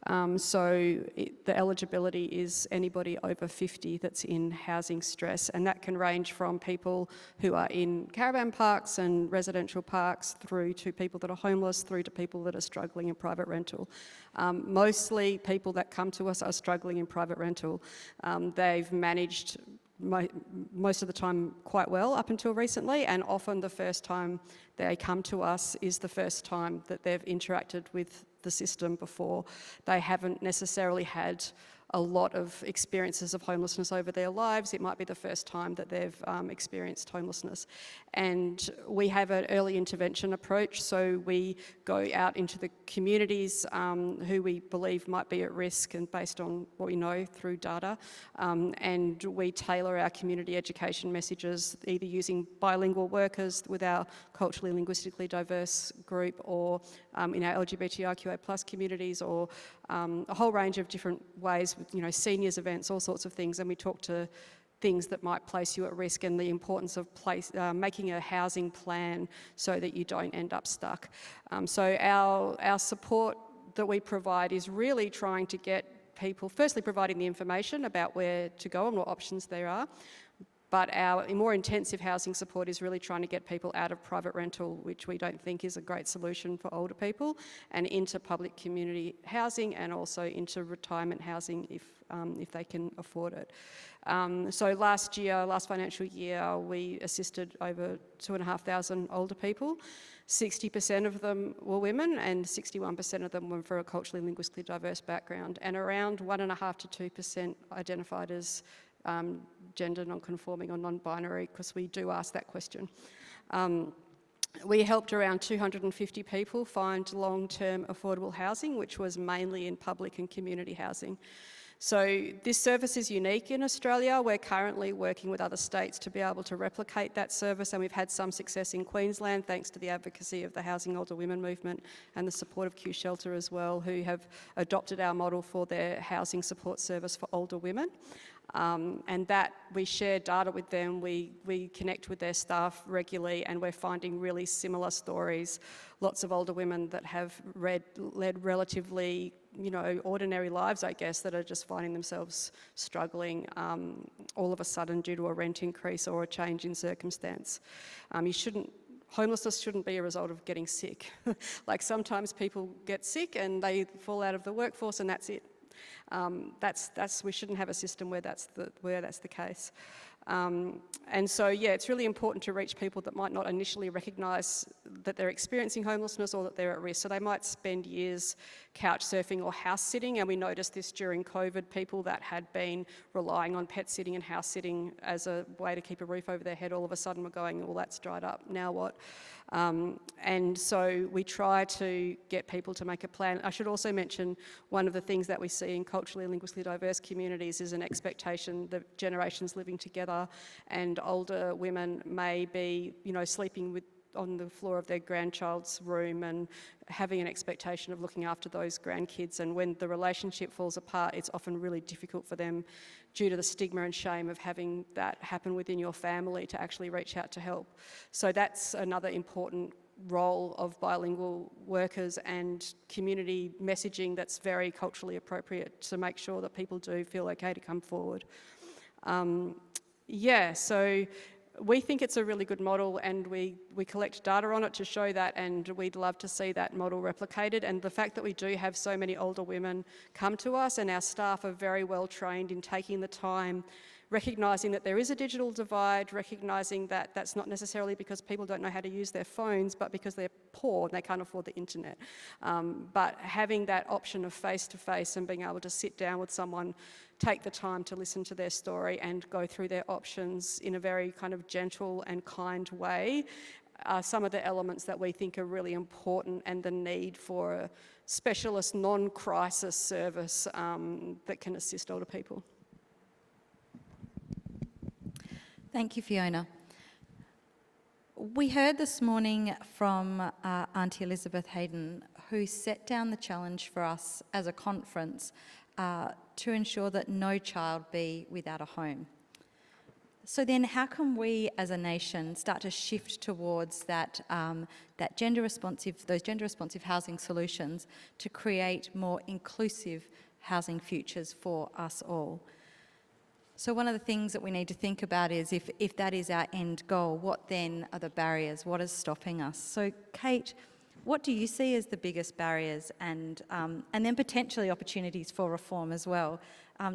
The eligibility is anybody over 50 that's in housing stress, and that can range from people who are in caravan parks and residential parks through to people that are homeless, through to people that are struggling in private rental. Mostly people that come to us are struggling in private rental. They've managed most of the time quite well up until recently, and often the first time they come to us is the first time that they've interacted with the system before. They haven't necessarily had a lot of experiences of homelessness over their lives. It might be the first time that they've experienced homelessness. And we have an early intervention approach, so we go out into the communities who we believe might be at risk, and based on what we know through data, and we tailor our community education messages, either using bilingual workers with our culturally linguistically diverse group, or in our LGBTIQA+ communities, or a whole range of different ways, with, seniors events, all sorts of things, and we talk to things that might place you at risk, and the importance of making a housing plan so that you don't end up stuck. So our support that we provide is really trying to get people, firstly providing the information about where to go and what options there are, but our more intensive housing support is really trying to get people out of private rental, which we don't think is a great solution for older people, and into public community housing, and also into retirement housing if they can afford it. So last financial year, we assisted over 2,500 older people. 60% of them were women, and 61% of them were from a culturally linguistically diverse background, and around 1.5% to 2% identified as gender non-conforming or non-binary, because we do ask that question. We helped around 250 people find long-term affordable housing, which was mainly in public and community housing. So this service is unique in Australia. We're currently working with other states to be able to replicate that service, and we've had some success in Queensland thanks to the advocacy of the Housing Older Women movement and the support of Q Shelter as well, who have adopted our model for their housing support service for older women. And that we share data with them, we connect with their staff regularly, and we're finding really similar stories. Lots of older women that have led relatively, ordinary lives, I guess, that are just finding themselves struggling all of a sudden due to a rent increase or a change in circumstance. Homelessness shouldn't be a result of getting sick. Like, sometimes people get sick and they fall out of the workforce, and that's it. We shouldn't have a system where that's the case. And so, it's really important to reach people that might not initially recognise that they're experiencing homelessness or that they're at risk. So they might spend years couch surfing or house sitting, and we noticed this during COVID. People that had been relying on pet sitting and house sitting as a way to keep a roof over their head all of a sudden were going, well, that's dried up, now what? And so we try to get people to make a plan. I should also mention one of the things that we see in culturally and linguistically diverse communities is an expectation that generations living together, and older women may be, sleeping on the floor of their grandchild's room and having an expectation of looking after those grandkids. And when the relationship falls apart, it's often really difficult for them, due to the stigma and shame of having that happen within your family, to actually reach out to help. So that's another important role of bilingual workers and community messaging that's very culturally appropriate, to make sure that people do feel okay to come forward. So we think it's a really good model, and we collect data on it to show that, and we'd love to see that model replicated. And the fact that we do have so many older women come to us, and our staff are very well trained in taking the time, recognising that there is a digital divide, recognising that that's not necessarily because people don't know how to use their phones, but because they're poor and they can't afford the internet. But having that option of face-to-face and being able to sit down with someone, take the time to listen to their story and go through their options in a very kind of gentle and kind way are some of the elements that we think are really important, and the need for a specialist non-crisis service that can assist older people. Thank you, Fiona. We heard this morning from Auntie Elizabeth Hayden, who set down the challenge for us as a conference to ensure that no child be without a home. So then, how can we as a nation start to shift towards those gender responsive housing solutions to create more inclusive housing futures for us all? So one of the things that we need to think about is, if that is our end goal, what then are the barriers? What is stopping us? So Kate, what do you see as the biggest barriers, and then potentially opportunities for reform as well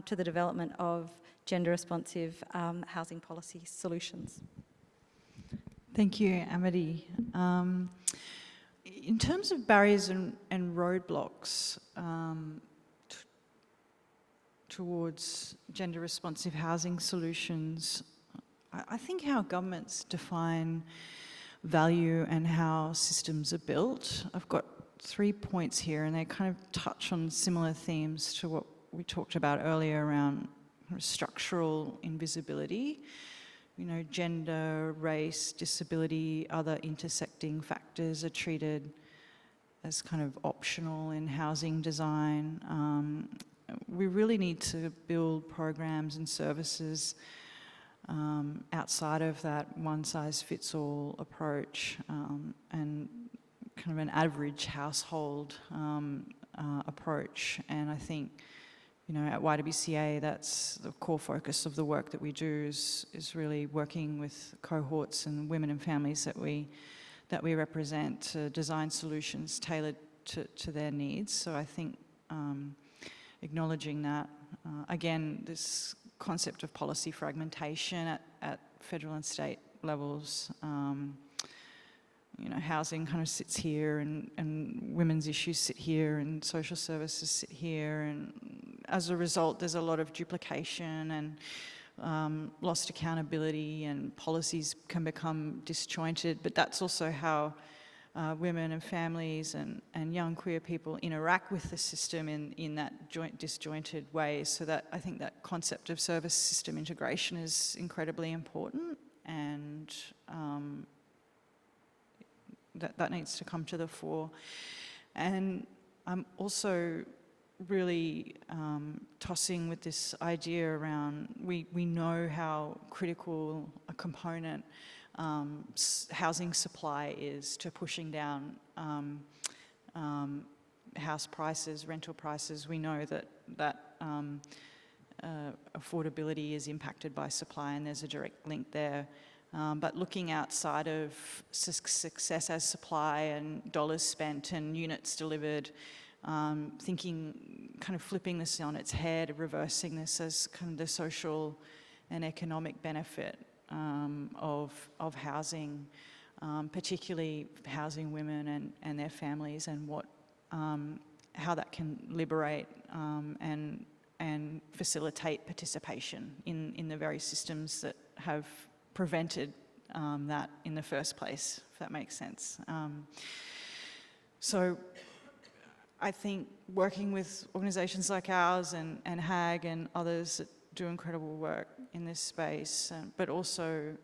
to the development of gender responsive housing policy solutions? Thank you, Amity. In terms of barriers and roadblocks towards gender responsive housing solutions, I think how governments define value and how systems are built. I've got 3 points here, and they kind of touch on similar themes to what we talked about earlier around structural invisibility. You know, gender, race, disability, other intersecting factors are treated as kind of optional in housing design. We really need to build programs and services outside of that one-size-fits-all approach and kind of an average household approach. And I think, you know, at YWCA, that's the core focus of the work that we do is really working with cohorts and women and families that we represent to design solutions tailored to their needs. So I think acknowledging that, again, this concept of policy fragmentation at federal and state levels, you know, housing kind of sits here and women's issues sit here and social services sit here, and as a result there's a lot of duplication and lost accountability, and policies can become disjointed. But that's also how women and families and young queer people interact with the system in that disjointed way. So that I think that concept of service system integration is incredibly important, and that needs to come to the fore. And I'm also really tossing with this idea around we know how critical a component housing supply is to pushing down house prices, rental prices. We know that affordability is impacted by supply, and there's a direct link there. But looking outside of success as supply and dollars spent and units delivered, thinking, kind of flipping this on its head, reversing this as kind of the social and economic benefit of housing, particularly housing women and their families, and what how that can liberate and facilitate participation in the very systems that have prevented that in the first place, if that makes sense. So I think working with organisations like ours and HAAG and others that do incredible work in this space, but also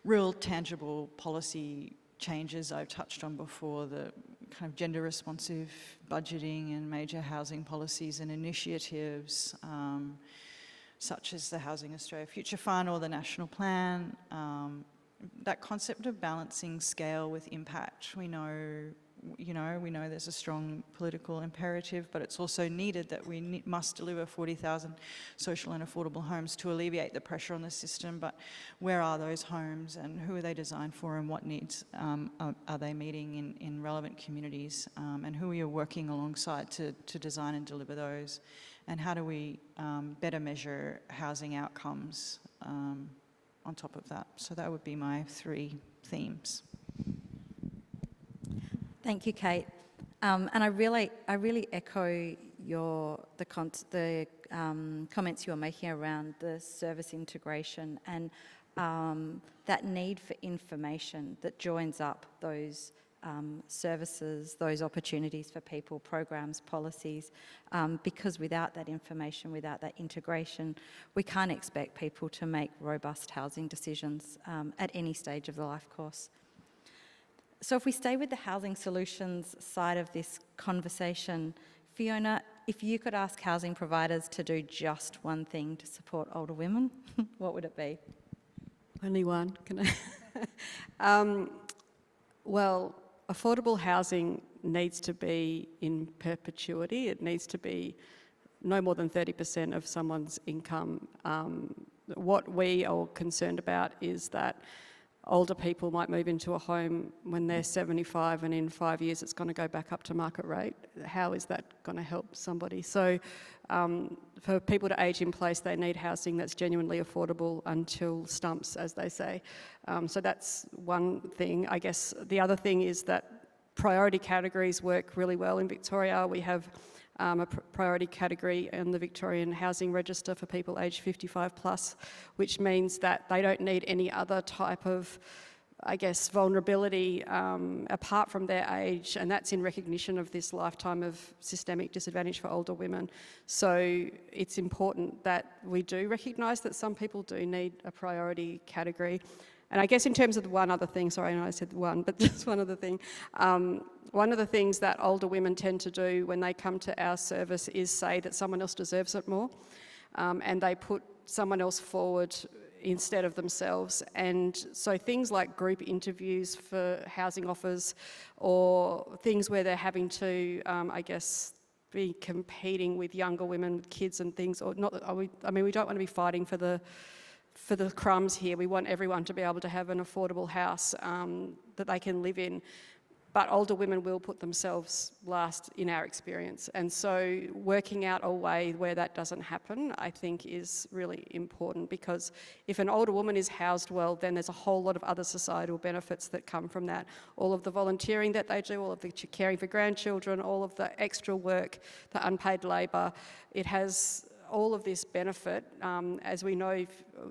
real tangible policy changes I've touched on before, the kind of gender responsive budgeting and major housing policies and initiatives, such as the Housing Australia Future Fund or the National Plan. That concept of balancing scale with impact, we know there's a strong political imperative, but it's also needed that we must deliver 40,000 social and affordable homes to alleviate the pressure on the system. But where are those homes, and who are they designed for, and what needs are they meeting in relevant communities, and who are you working alongside to design and deliver those, and how do we better measure housing outcomes on top of that? So that would be my 3 themes. Thank you, Kate. And I really echo the comments you were making around the service integration and that need for information that joins up those services, those opportunities for people, programs, policies, because without that information, without that integration, we can't expect people to make robust housing decisions at any stage of the life course. So if we stay with the housing solutions side of this conversation, Fiona, if you could ask housing providers to do just one thing to support older women, what would it be? Only one, can I? Well, affordable housing needs to be in perpetuity. It needs to be no more than 30% of someone's income. What we are concerned about is that older people might move into a home when they're 75, and in 5 years it's going to go back up to market rate. How is that going to help somebody? So for people to age in place, they need housing that's genuinely affordable until stumps, as they say. So that's one thing. I guess the other thing is that priority categories work really well in Victoria. We have a priority category in the Victorian Housing Register for people aged 55 plus, which means that they don't need any other type of, I guess, vulnerability apart from their age, and that's in recognition of this lifetime of systemic disadvantage for older women. So it's important that we do recognise that some people do need a priority category. And I guess in terms of the one other thing, sorry, I know I said one, but just one other thing. One of the things that older women tend to do when they come to our service is say that someone else deserves it more, and they put someone else forward instead of themselves. And so things like group interviews for housing offers, or things where they're having to, I guess, be competing with younger women with kids and things, or not. I mean, we don't want to be fighting for the crumbs here. We want everyone to be able to have an affordable house that they can live in. But older women will put themselves last in our experience. And so working out a way where that doesn't happen, I think, is really important, because if an older woman is housed well, then there's a whole lot of other societal benefits that come from that. All of the volunteering that they do, all of the caring for grandchildren, all of the extra work, the unpaid labour, it has all of this benefit. As we know,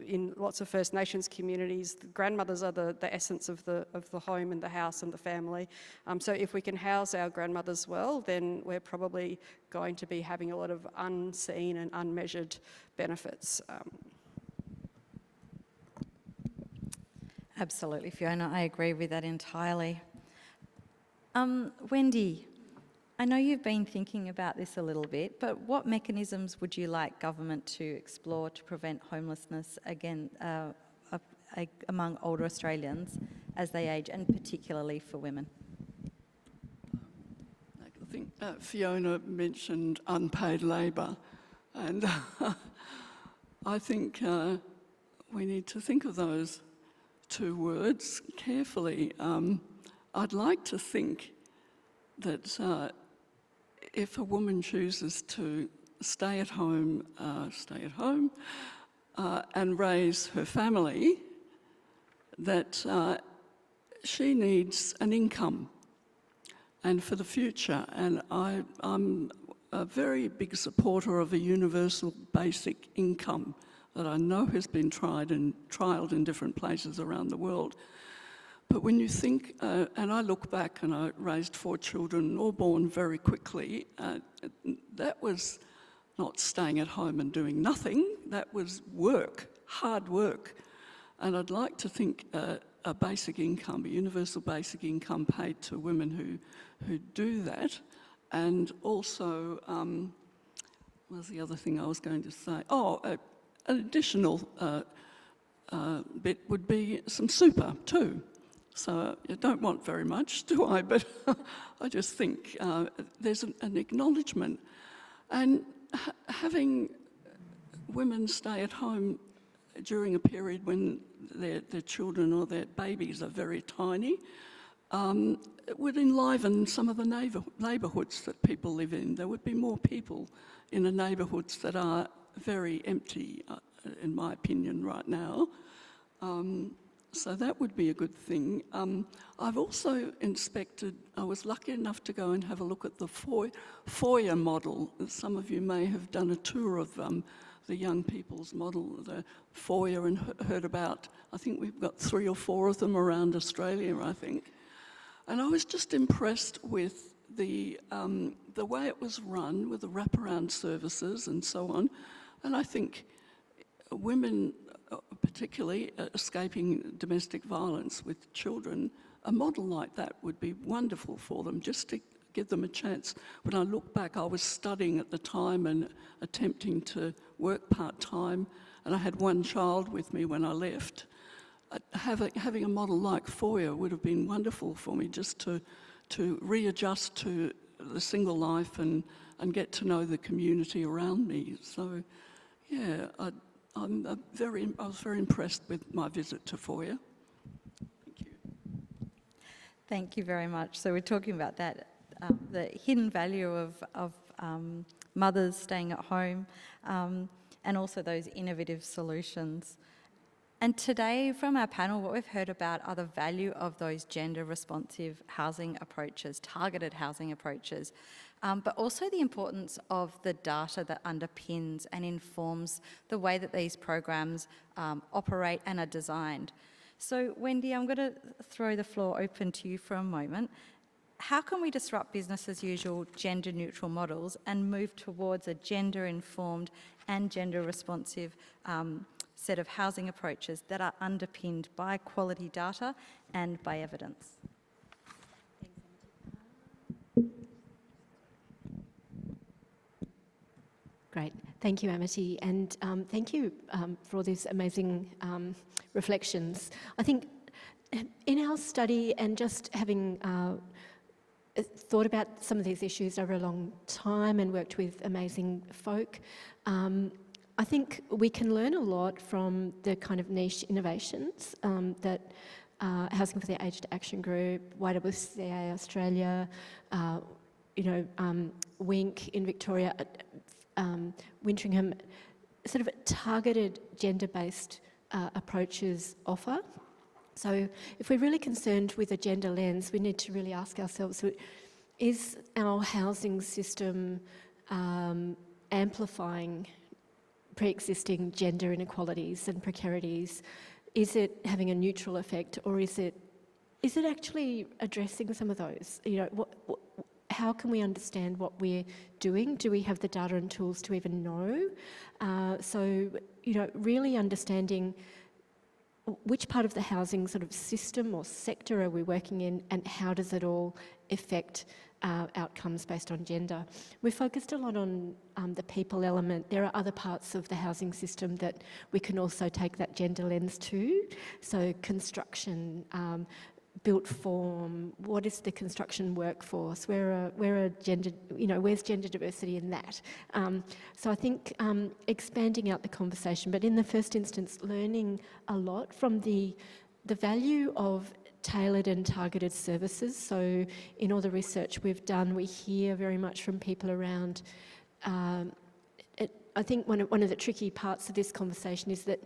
in lots of First Nations communities, the grandmothers are the essence of the home and the house and the family. So if we can house our grandmothers well, then we're probably going to be having a lot of unseen and unmeasured benefits. Absolutely, Fiona, I agree with that entirely. Wendy, I know you've been thinking about this a little bit, but what mechanisms would you like government to explore to prevent homelessness again among older Australians as they age, and particularly for women? I think Fiona mentioned unpaid labour, and I think we need to think of those two words carefully. I'd like to think that if a woman chooses to stay at home and raise her family, that she needs an income and for the future. And I'm a very big supporter of a universal basic income that I know has been trialled in different places around the world. But when you think, and I look back and I raised 4 children, all born very quickly, that was not staying at home and doing nothing, that was work, hard work. And I'd like to think a basic income, a universal basic income paid to women who do that. And also, what was the other thing I was going to say? An additional bit would be some super too. So you don't want very much, do I? But I just think there's an acknowledgement. And having women stay at home during a period when their children or their babies are very tiny, it would enliven some of the neighbourhoods that people live in. There would be more people in the neighbourhoods that are very empty, in my opinion, right now. So that would be a good thing. I've also inspected, I was lucky enough to go and have a look at the foyer model. Some of you may have done a tour of the young people's model, the foyer, and heard about, I think we've got 3 or 4 of them around Australia, I think. And I was just impressed with the way it was run, with the wraparound services and so on. And I think women, particularly escaping domestic violence with children, a model like that would be wonderful for them, just to give them a chance. When I look back, I was studying at the time and attempting to work part-time, and I had 1 child with me when I left. Having a model like Foyer would have been wonderful for me, just to readjust to the single life and get to know the community around me. So, yeah, I was very impressed with my visit to Foyer. Thank you. Thank you very much. So we're talking about that, the hidden value of mothers staying at home, and also those innovative solutions. And today from our panel, what we've heard about are the value of those gender responsive housing approaches, targeted housing approaches, but also the importance of the data that underpins and informs the way that these programs operate and are designed. So Wendy, I'm going to throw the floor open to you for a moment. How can we disrupt business as usual gender neutral models and move towards a gender informed and gender responsive set of housing approaches that are underpinned by quality data and by evidence? Great. Thank you, Amity, and thank you for all these amazing reflections. I think in our study and just having thought about some of these issues over a long time and worked with amazing folk, I think we can learn a lot from the kind of niche innovations that Housing for the Aged Action Group, YWCA Australia, WINK in Victoria, Wintringham, sort of targeted gender-based approaches offer. So if we're really concerned with a gender lens, we need to really ask ourselves, is our housing system amplifying pre-existing gender inequalities and precarities? Is it having a neutral effect, or is it actually addressing some of those? How can we understand what we're doing? Do we have the data and tools to even know? Really understanding which part of the housing sort of system or sector are we working in, and how does it all affect outcomes based on gender? We focused a lot on the people element. There are other parts of the housing system that we can also take that gender lens to. So construction, built form, what is the construction workforce, where's gender diversity in that? So I think expanding out the conversation, but in the first instance, learning a lot from the value of tailored and targeted services. So in all the research we've done, we hear very much from people around, I think one of the tricky parts of this conversation is that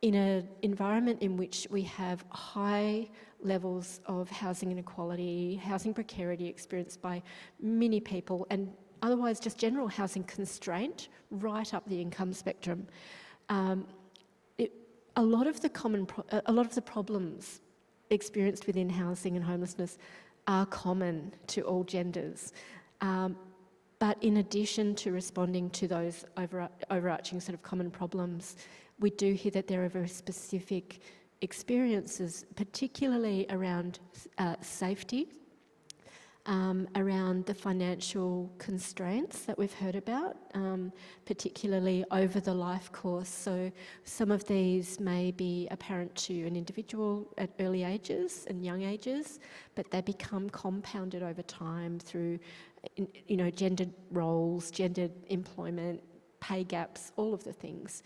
in an environment in which we have high levels of housing inequality, housing precarity experienced by many people, and otherwise just general housing constraint right up the income spectrum, a lot of the problems experienced within housing and homelessness are common to all genders. But in addition to responding to those overarching sort of common problems, we do hear that there are very specific experiences, particularly around safety, around the financial constraints that we've heard about, particularly over the life course. So some of these may be apparent to an individual at early ages and young ages, but they become compounded over time through, gendered roles, gendered employment, pay gaps, all of the things.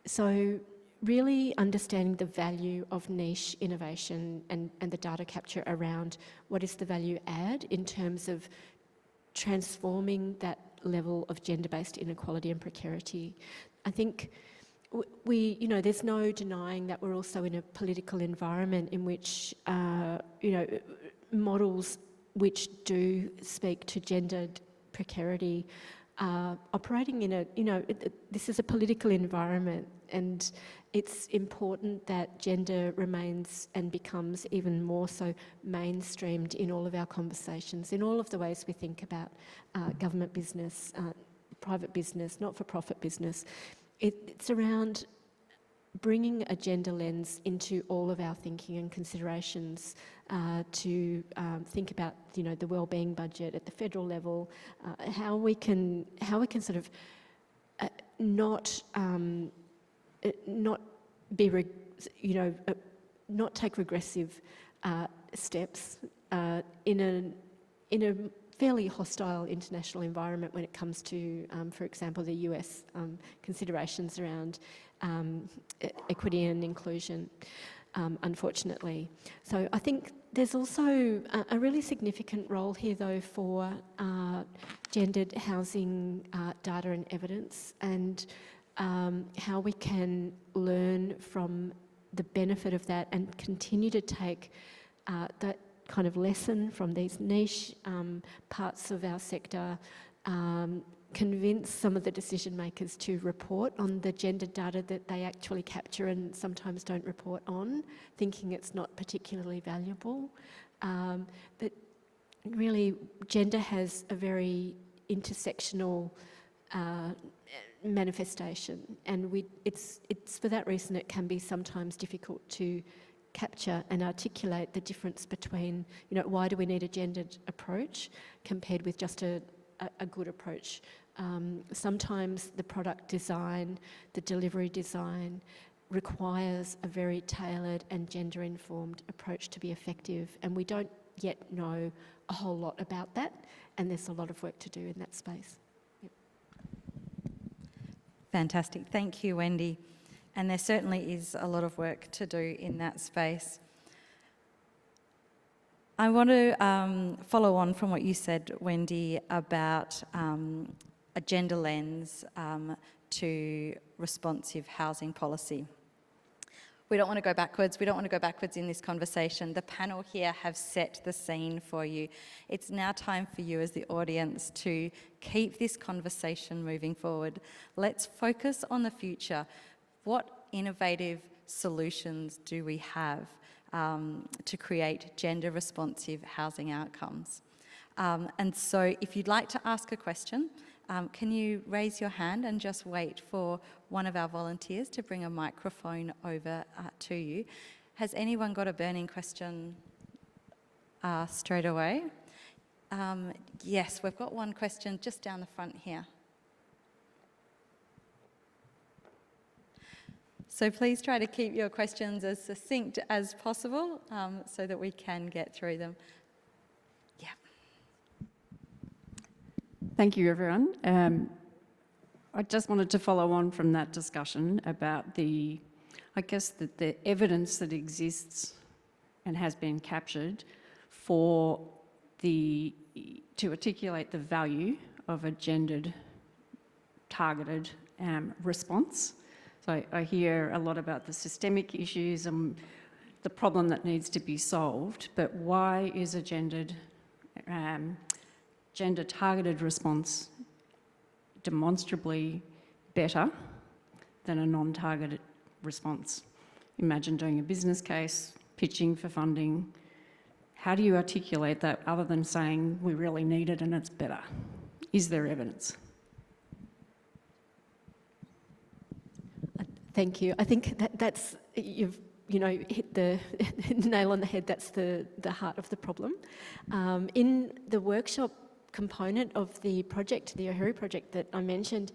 So really understanding the value of niche innovation and the data capture around what is the value add in terms of transforming that level of gender-based inequality and precarity. I think there's no denying that we're also in a political environment in which, models which do speak to gendered precarity operating in this is a political environment, and it's important that gender remains and becomes even more so mainstreamed in all of our conversations, in all of the ways we think about government business, private business, not-for-profit business. It's around bringing a gender lens into all of our thinking and considerations to think about, the wellbeing budget at the federal level, how we can sort of not take regressive steps in a fairly hostile international environment when it comes to, for example, the US considerations around equity and inclusion, unfortunately. So I think there's also a really significant role here, though, for gendered housing data and evidence, and how we can learn from the benefit of that and continue to take that kind of lesson from these niche parts of our sector, convince some of the decision makers to report on the gender data that they actually capture and sometimes don't report on, thinking it's not particularly valuable. That really gender has a very intersectional manifestation, and it's for that reason it can be sometimes difficult to capture and articulate the difference between, why do we need a gendered approach compared with just a good approach. Sometimes the product design, the delivery design requires a very tailored and gender-informed approach to be effective, and we don't yet know a whole lot about that, and there's a lot of work to do in that space. Yep. Fantastic. Thank you, Wendy. And there certainly is a lot of work to do in that space. I want to follow on from what you said, Wendy, about a gender lens to responsive housing policy. We don't want to go backwards. We don't want to go backwards in this conversation. The panel here have set the scene for you. It's now time for you as the audience to keep this conversation moving forward. Let's focus on the future. What innovative solutions do we have to create gender-responsive housing outcomes? And so if you'd like to ask a question, can you raise your hand and just wait for one of our volunteers to bring a microphone over to you? Has anyone got a burning question straight away? Yes, we've got one question just down the front here. So please try to keep your questions as succinct as possible so that we can get through them. Yeah. Thank you, everyone. I just wanted to follow on from that discussion about the evidence that exists and has been captured to articulate the value of a gendered targeted response. So I hear a lot about the systemic issues and the problem that needs to be solved, but why is a gender-targeted response demonstrably better than a non-targeted response? Imagine doing a business case, pitching for funding. How do you articulate that other than saying we really need it and it's better? Is there evidence? Thank you. I think that's you've hit the nail on the head. That's the heart of the problem. In the workshop component of the project, the OHURI project that I mentioned,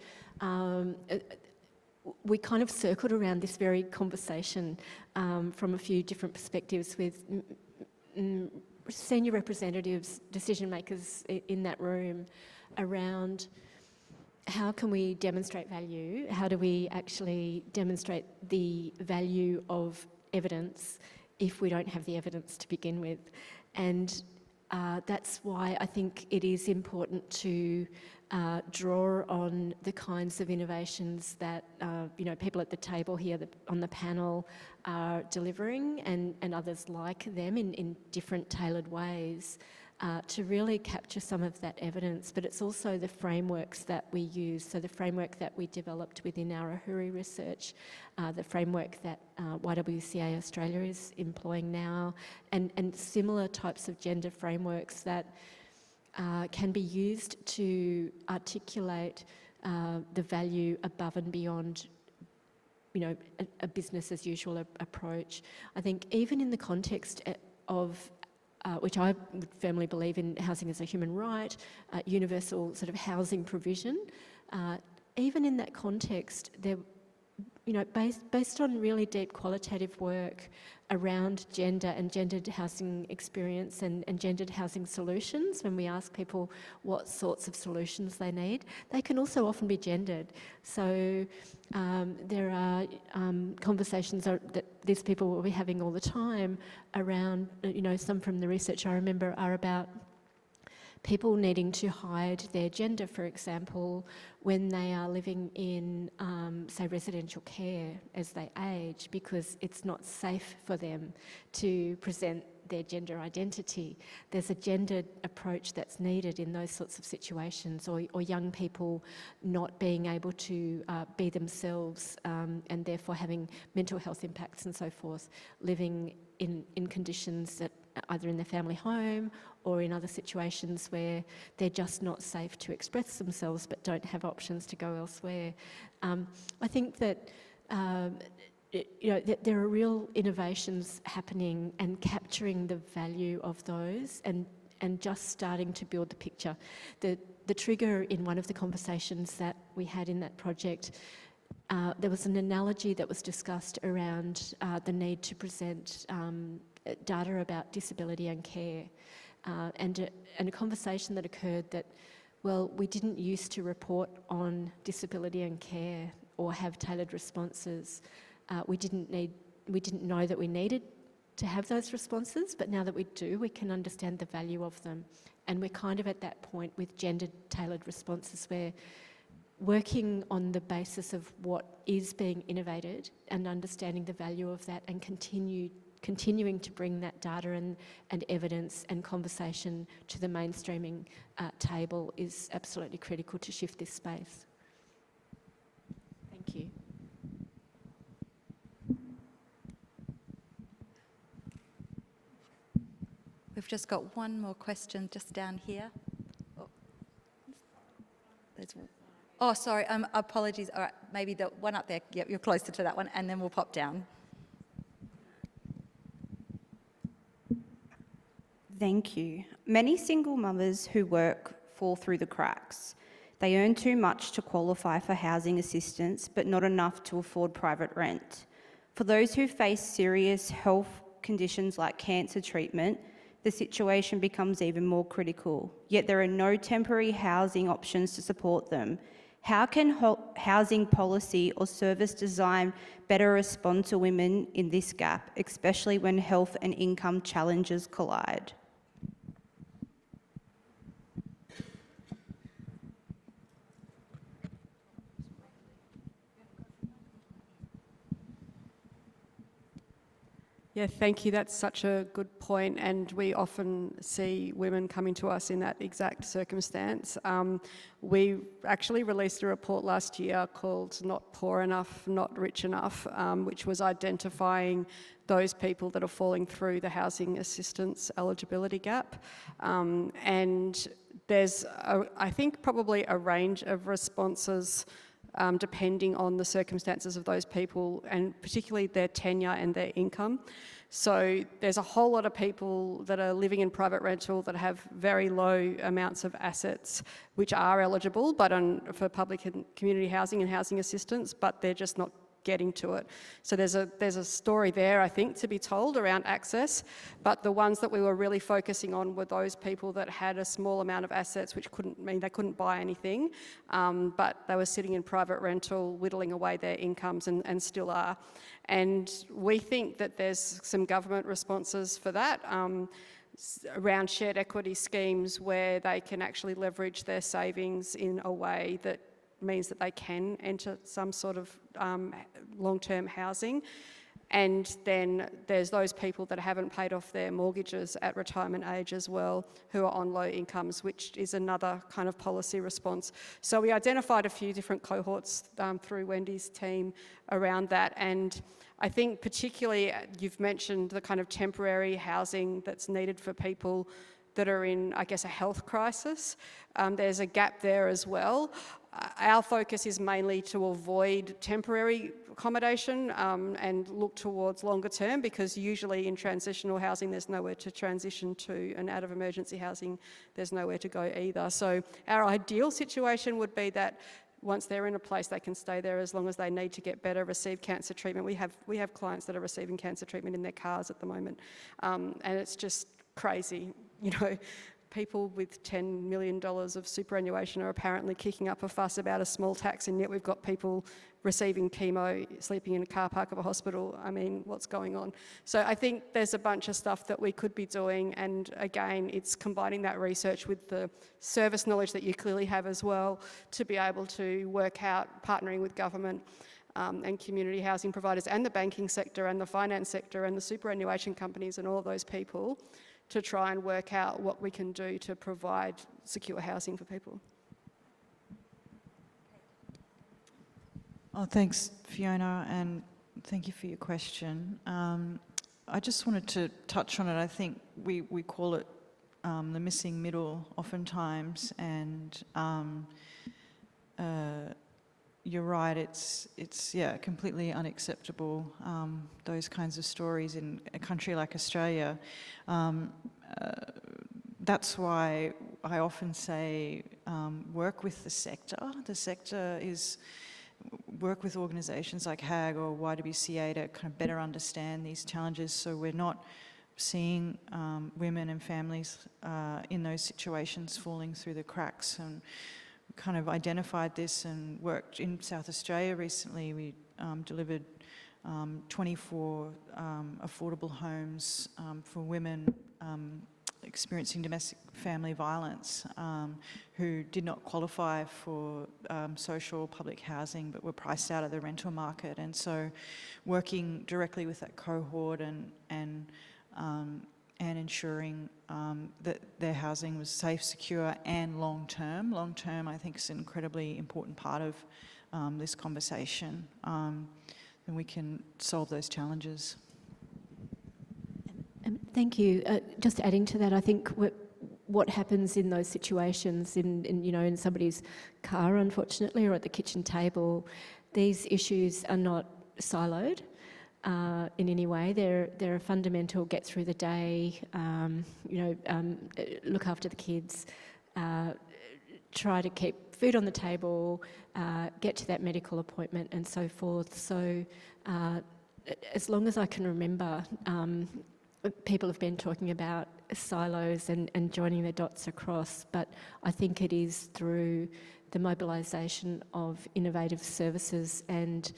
we kind of circled around this very conversation from a few different perspectives with senior representatives, decision makers in that room around how can we demonstrate value? How do we actually demonstrate the value of evidence if we don't have the evidence to begin with? And that's why I think it is important to draw on the kinds of innovations that people at the table here on the panel are delivering, and others like them in different tailored ways to really capture some of that evidence. But it's also the frameworks that we use, so the framework that we developed within our OHURI research, the framework that YWCA Australia is employing now, and similar types of gender frameworks that can be used to articulate the value above and beyond a business as usual approach. I think even in the context of which I would firmly believe in housing as a human right, universal sort of housing provision. Even in that context, there, based on really deep qualitative work around gender and gendered housing experience and gendered housing solutions, when we ask people what sorts of solutions they need, they can also often be gendered. So there are conversations that these people will be having all the time around, some from the research I remember are about people needing to hide their gender, for example, when they are living in, say, residential care as they age, because it's not safe for them to present their gender identity. There's a gendered approach that's needed in those sorts of situations, or young people not being able to be themselves and therefore having mental health impacts and so forth, living in conditions that either in their family home or in other situations where they're just not safe to express themselves but don't have options to go elsewhere. I think that that there are real innovations happening and capturing the value of those and just starting to build the picture. The trigger in one of the conversations that we had in that project, there was an analogy that was discussed around the need to present data about disability and care, and a conversation that occurred that, well, we didn't used to report on disability and care or have tailored responses. We didn't know that we needed to have those responses, but now that we do, we can understand the value of them. And we're kind of at that point with gendered tailored responses where working on the basis of what is being innovated and understanding the value of that and continuing to bring that data and evidence and conversation to the mainstreaming table is absolutely critical to shift this space. Thank you. We've just got one more question just down here. Oh, sorry, apologies. All right, maybe the one up there. Yep, you're closer to that one, and then we'll pop down. Thank you. Many single mothers who work fall through the cracks. They earn too much to qualify for housing assistance, but not enough to afford private rent. For those who face serious health conditions like cancer treatment, the situation becomes even more critical, yet there are no temporary housing options to support them. How can housing policy or service design better respond to women in this gap, especially when health and income challenges collide? Yeah, thank you. That's such a good point, and we often see women coming to us in that exact circumstance. We actually released a report last year called Not Poor Enough, Not Rich Enough, which was identifying those people that are falling through the housing assistance eligibility gap. And there's, I think, probably a range of responses depending on the circumstances of those people and particularly their tenure and their income. So there's a whole lot of people that are living in private rental that have very low amounts of assets which are eligible for public and community housing and housing assistance, but they're just not getting to it. So there's a story there, I think, to be told around access, but the ones that we were really focusing on were those people that had a small amount of assets, which they couldn't buy anything, but they were sitting in private rental, whittling away their incomes and still are. And we think that there's some government responses for that, around shared equity schemes where they can actually leverage their savings in a way that means that they can enter some sort of long-term housing. And then there's those people that haven't paid off their mortgages at retirement age as well, who are on low incomes, which is another kind of policy response. So we identified a few different cohorts through Wendy's team around that. And I think particularly you've mentioned the kind of temporary housing that's needed for people that are in, I guess, a health crisis. There's a gap there as well. Our focus is mainly to avoid temporary accommodation and look towards longer term, because usually in transitional housing there's nowhere to transition to, and out of emergency housing there's nowhere to go either. So our ideal situation would be that once they're in a place they can stay there as long as they need to get better, receive cancer treatment. We have clients that are receiving cancer treatment in their cars at the moment, and it's just crazy, you know. People with $10 million of superannuation are apparently kicking up a fuss about a small tax, and yet we've got people receiving chemo, sleeping in a car park of a hospital. I mean, what's going on? So I think there's a bunch of stuff that we could be doing, and again, it's combining that research with the service knowledge that you clearly have as well to be able to work out partnering with government and community housing providers and the banking sector and the finance sector and the superannuation companies and all of those people to try and work out what we can do to provide secure housing for people. Oh, thanks, Fiona, and thank you for your question. I just wanted to touch on it. I think we call it the missing middle oftentimes, and you're right, it's completely unacceptable, those kinds of stories in a country like Australia. That's why I often say work with the sector. The sector is work with organisations like HAAG or YWCA to kind of better understand these challenges, so we're not seeing women and families in those situations falling through the cracks. And kind of identified this and worked in South Australia recently. We delivered 24 affordable homes for women experiencing domestic family violence who did not qualify for social public housing but were priced out of the rental market. And so working directly with that cohort and ensuring that their housing was safe, secure and long-term. Long-term, I think, is an incredibly important part of this conversation. Then we can solve those challenges. Thank you. Just adding to that, I think what happens in those situations, in somebody's car, unfortunately, or at the kitchen table, these issues are not siloed in any way. They're a fundamental get through the day, look after the kids, try to keep food on the table, get to that medical appointment and so forth. So as long as I can remember, people have been talking about silos and joining the dots across, but I think it is through the mobilisation of innovative services and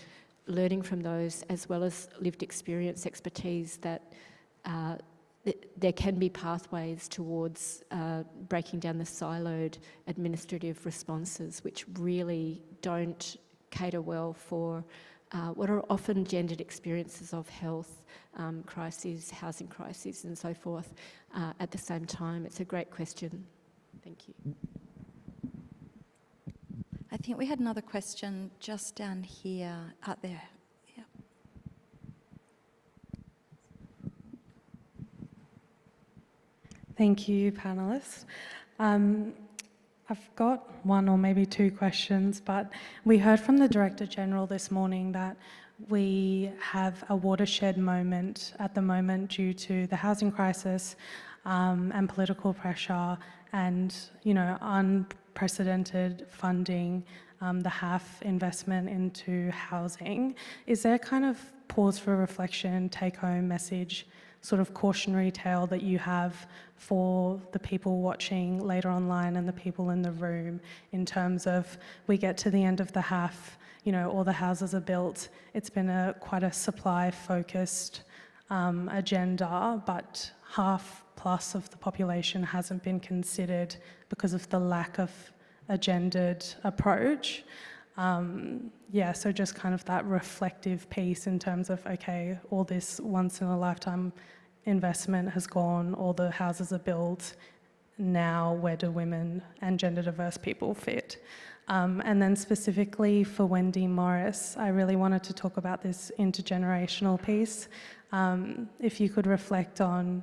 learning from those, as well as lived experience expertise, that there can be pathways towards breaking down the siloed administrative responses, which really don't cater well for what are often gendered experiences of health crises, housing crises and so forth at the same time. It's a great question. Thank you. I think we had another question just down here, out there. Yeah. Thank you, panellists. I've got one or maybe two questions, but we heard from the Director General this morning that we have a watershed moment at the moment due to the housing crisis and political pressure and, unprecedented funding, the HAF investment into housing. Is there kind of pause for reflection, take-home message, sort of cautionary tale that you have for the people watching later online and the people in the room, in terms of we get to the end of the HAF, all the houses are built. It's been quite a supply-focused agenda, but half plus of the population hasn't been considered because of the lack of a gendered approach. So just kind of that reflective piece in terms of, okay, all this once-in-a-lifetime investment has gone, all the houses are built, now where do women and gender diverse people fit? And then specifically for Wendy Morris, I really wanted to talk about this intergenerational piece. If you could reflect on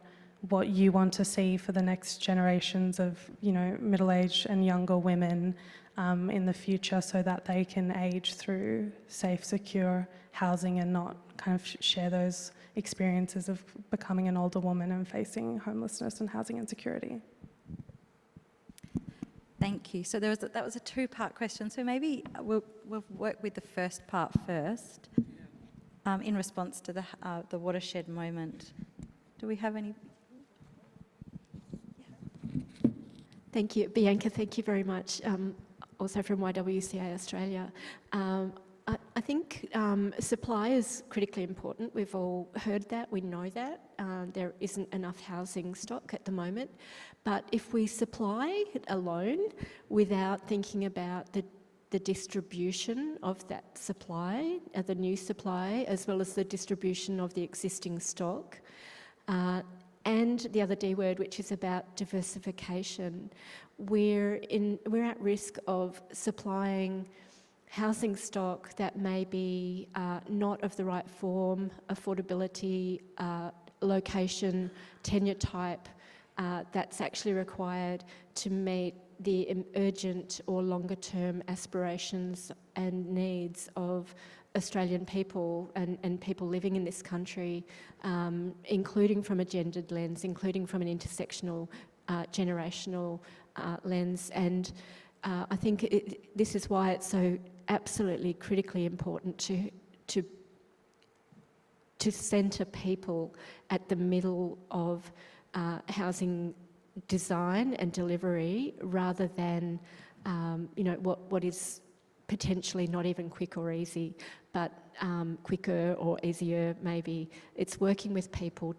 what you want to see for the next generations of, middle-aged and younger women in the future, so that they can age through safe, secure housing and not kind of share those experiences of becoming an older woman and facing homelessness and housing insecurity. Thank you. So that was a two-part question. So maybe we'll work with the first part first, in response to the watershed moment. Do we have any? Thank you. Bianca, thank you very much. Also from YWCA Australia. I think supply is critically important. We've all heard that, we know that. There isn't enough housing stock at the moment. But if we supply it alone without thinking about the the distribution of that supply, the new supply, as well as the distribution of the existing stock. And the other D word, which is about diversification. We're at risk of supplying housing stock that may be not of the right form, affordability, location, tenure type, that's actually required to meet the urgent or longer term aspirations and needs of Australian people and people living in this country, including from a gendered lens, including from an intersectional, generational lens. And I think this is why it's so absolutely critically important to centre people at the middle of housing design and delivery, rather than what is potentially not even quick or easy, but quicker or easier maybe. It's working with people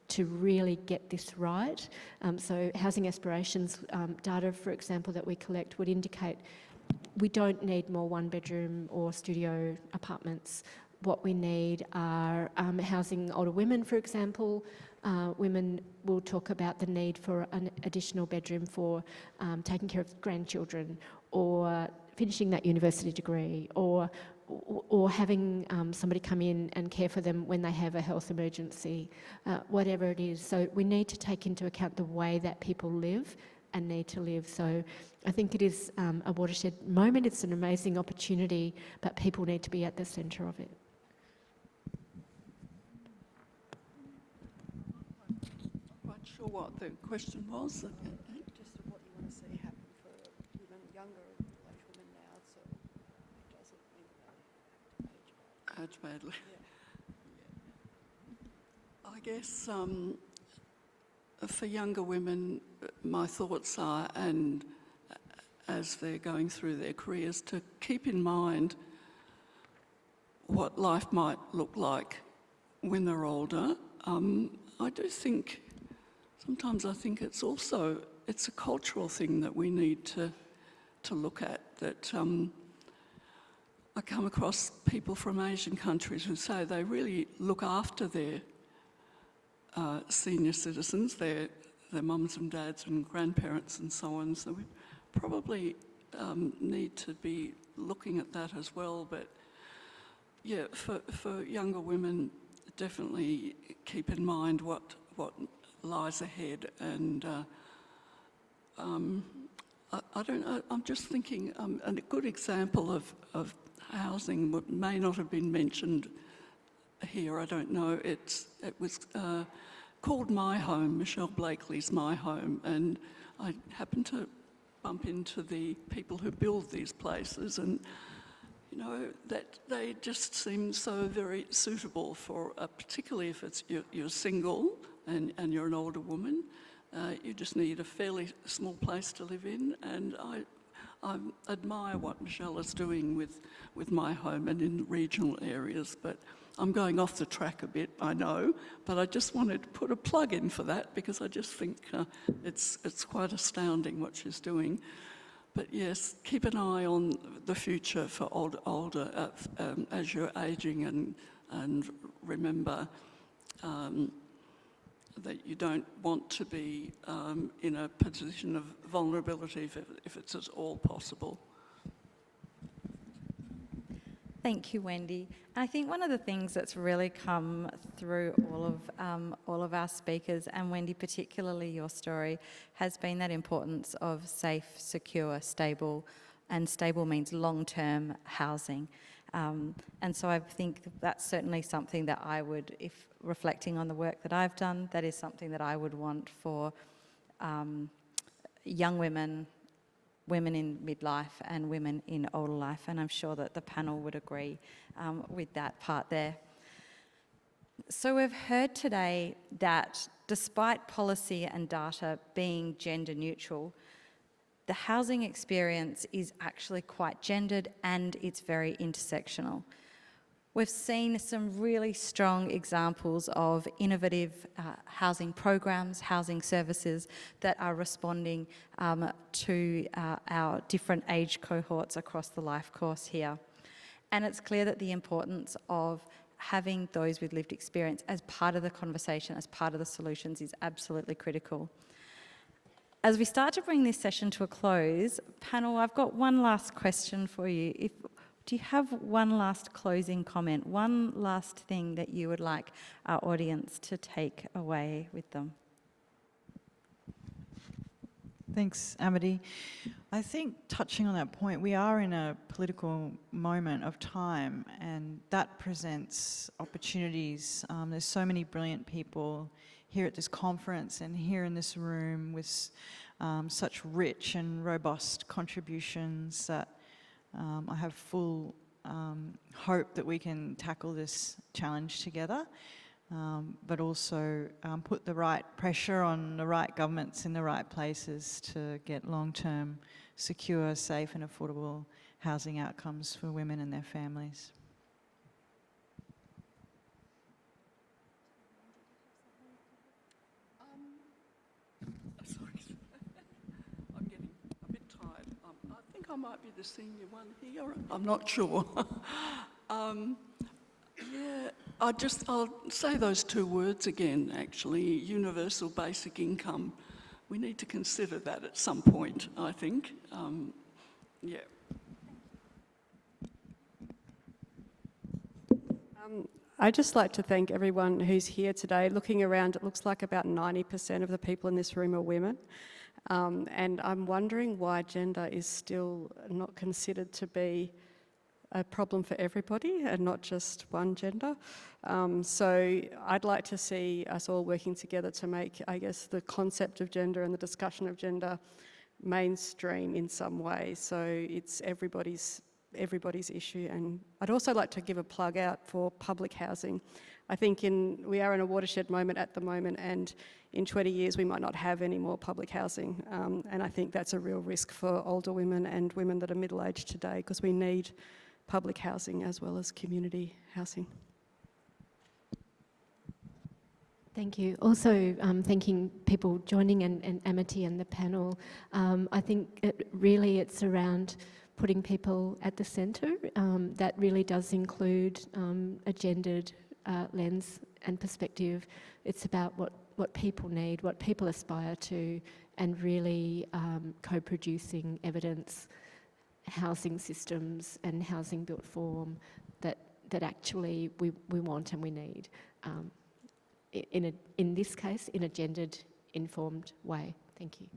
to really get this right. So housing aspirations data, for example, that we collect would indicate we don't need more one-bedroom or studio apartments. What we need are housing older women, for example. Women will talk about the need for an additional bedroom for taking care of grandchildren, or finishing that university degree, or having somebody come in and care for them when they have a health emergency, whatever it is. So we need to take into account the way that people live and need to live. So I think it is a watershed moment. It's an amazing opportunity, but people need to be at the centre of it. Quite sure what the question was. Just what you want to see happen for even younger age women now, so it doesn't mean they age badly. Yeah. I guess for younger women, my thoughts are, and as they're going through their careers, to keep in mind what life might look like when they're older. I do think, sometimes I think it's a cultural thing that we need to look at, that I come across people from Asian countries who say they really look after their senior citizens, their mums and dads and grandparents and so on. So we probably need to be looking at that as well. But yeah, for younger women, definitely keep in mind what lies ahead. And I don't know, I'm just thinking, a good example of housing may not have been mentioned here, I don't know. It was called My Home, Michelle Blakely's My Home, and I happened to bump into the people who build these places, and that they just seem so very suitable for, particularly if it's you're single and you're an older woman. You just need a fairly small place to live in, and I admire what Michelle is doing with My Home and in regional areas. But I'm going off the track a bit, I know, but I just wanted to put a plug in for that, because I just think it's quite astounding what she's doing. But yes, keep an eye on the future for older as you're ageing, and remember that you don't want to be in a position of vulnerability if it's at all possible. Thank you, Wendy. I think one of the things that's really come through all of our speakers, and Wendy particularly your story, has been that importance of safe, secure, stable, and stable means long-term housing. And so I think that's certainly something that I would, if reflecting on the work that I've done, that is something that I would want for young women, women in midlife and women in older life, and I'm sure that the panel would agree with that part there. So we've heard today that despite policy and data being gender neutral, the housing experience is actually quite gendered and it's very intersectional. We've seen some really strong examples of innovative housing programs, housing services that are responding to our different age cohorts across the life course here. And it's clear that the importance of having those with lived experience as part of the conversation, as part of the solutions, is absolutely critical. As we start to bring this session to a close, panel, I've got one last question for you. Do you have one last closing comment, one last thing that you would like our audience to take away with them? Thanks, Amity. I think touching on that point, we are in a political moment of time, and that presents opportunities. There's so many brilliant people here at this conference and here in this room with such rich and robust contributions that I have full hope that we can tackle this challenge together, but also put the right pressure on the right governments in the right places to get long-term, secure, safe and affordable housing outcomes for women and their families. Sorry, I'm getting a bit tired. I think I might be the senior one here. I'm not sure. Yeah, I'll say those two words again, actually, universal basic income. We need to consider that at some point, I think. Yeah. I'd just like to thank everyone who's here today. Looking around, it looks like about 90% of the people in this room are women. And I'm wondering why gender is still not considered to be a problem for everybody and not just one gender. So I'd like to see us all working together to make, I guess, the concept of gender and the discussion of gender mainstream in some way. So it's everybody's issue. And I'd also like to give a plug out for public housing. I think we are in a watershed moment at the moment, and in 20 years we might not have any more public housing. And I think that's a real risk for older women and women that are middle-aged today, because we need public housing as well as community housing. Thank you. Also, thanking people joining and Amity and the panel. I think it's around putting people at the centre. That really does include a gendered lens and perspective. It's about what people need, what people aspire to, and really co-producing evidence, housing systems and housing built form that actually we want and we need. In this case, in a gendered informed way. Thank you.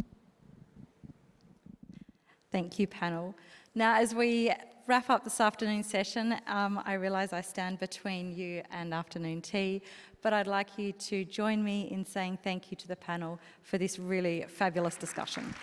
Thank you, panel. Now, as we wrap up this afternoon's session, I realise I stand between you and afternoon tea, but I'd like you to join me in saying thank you to the panel for this really fabulous discussion.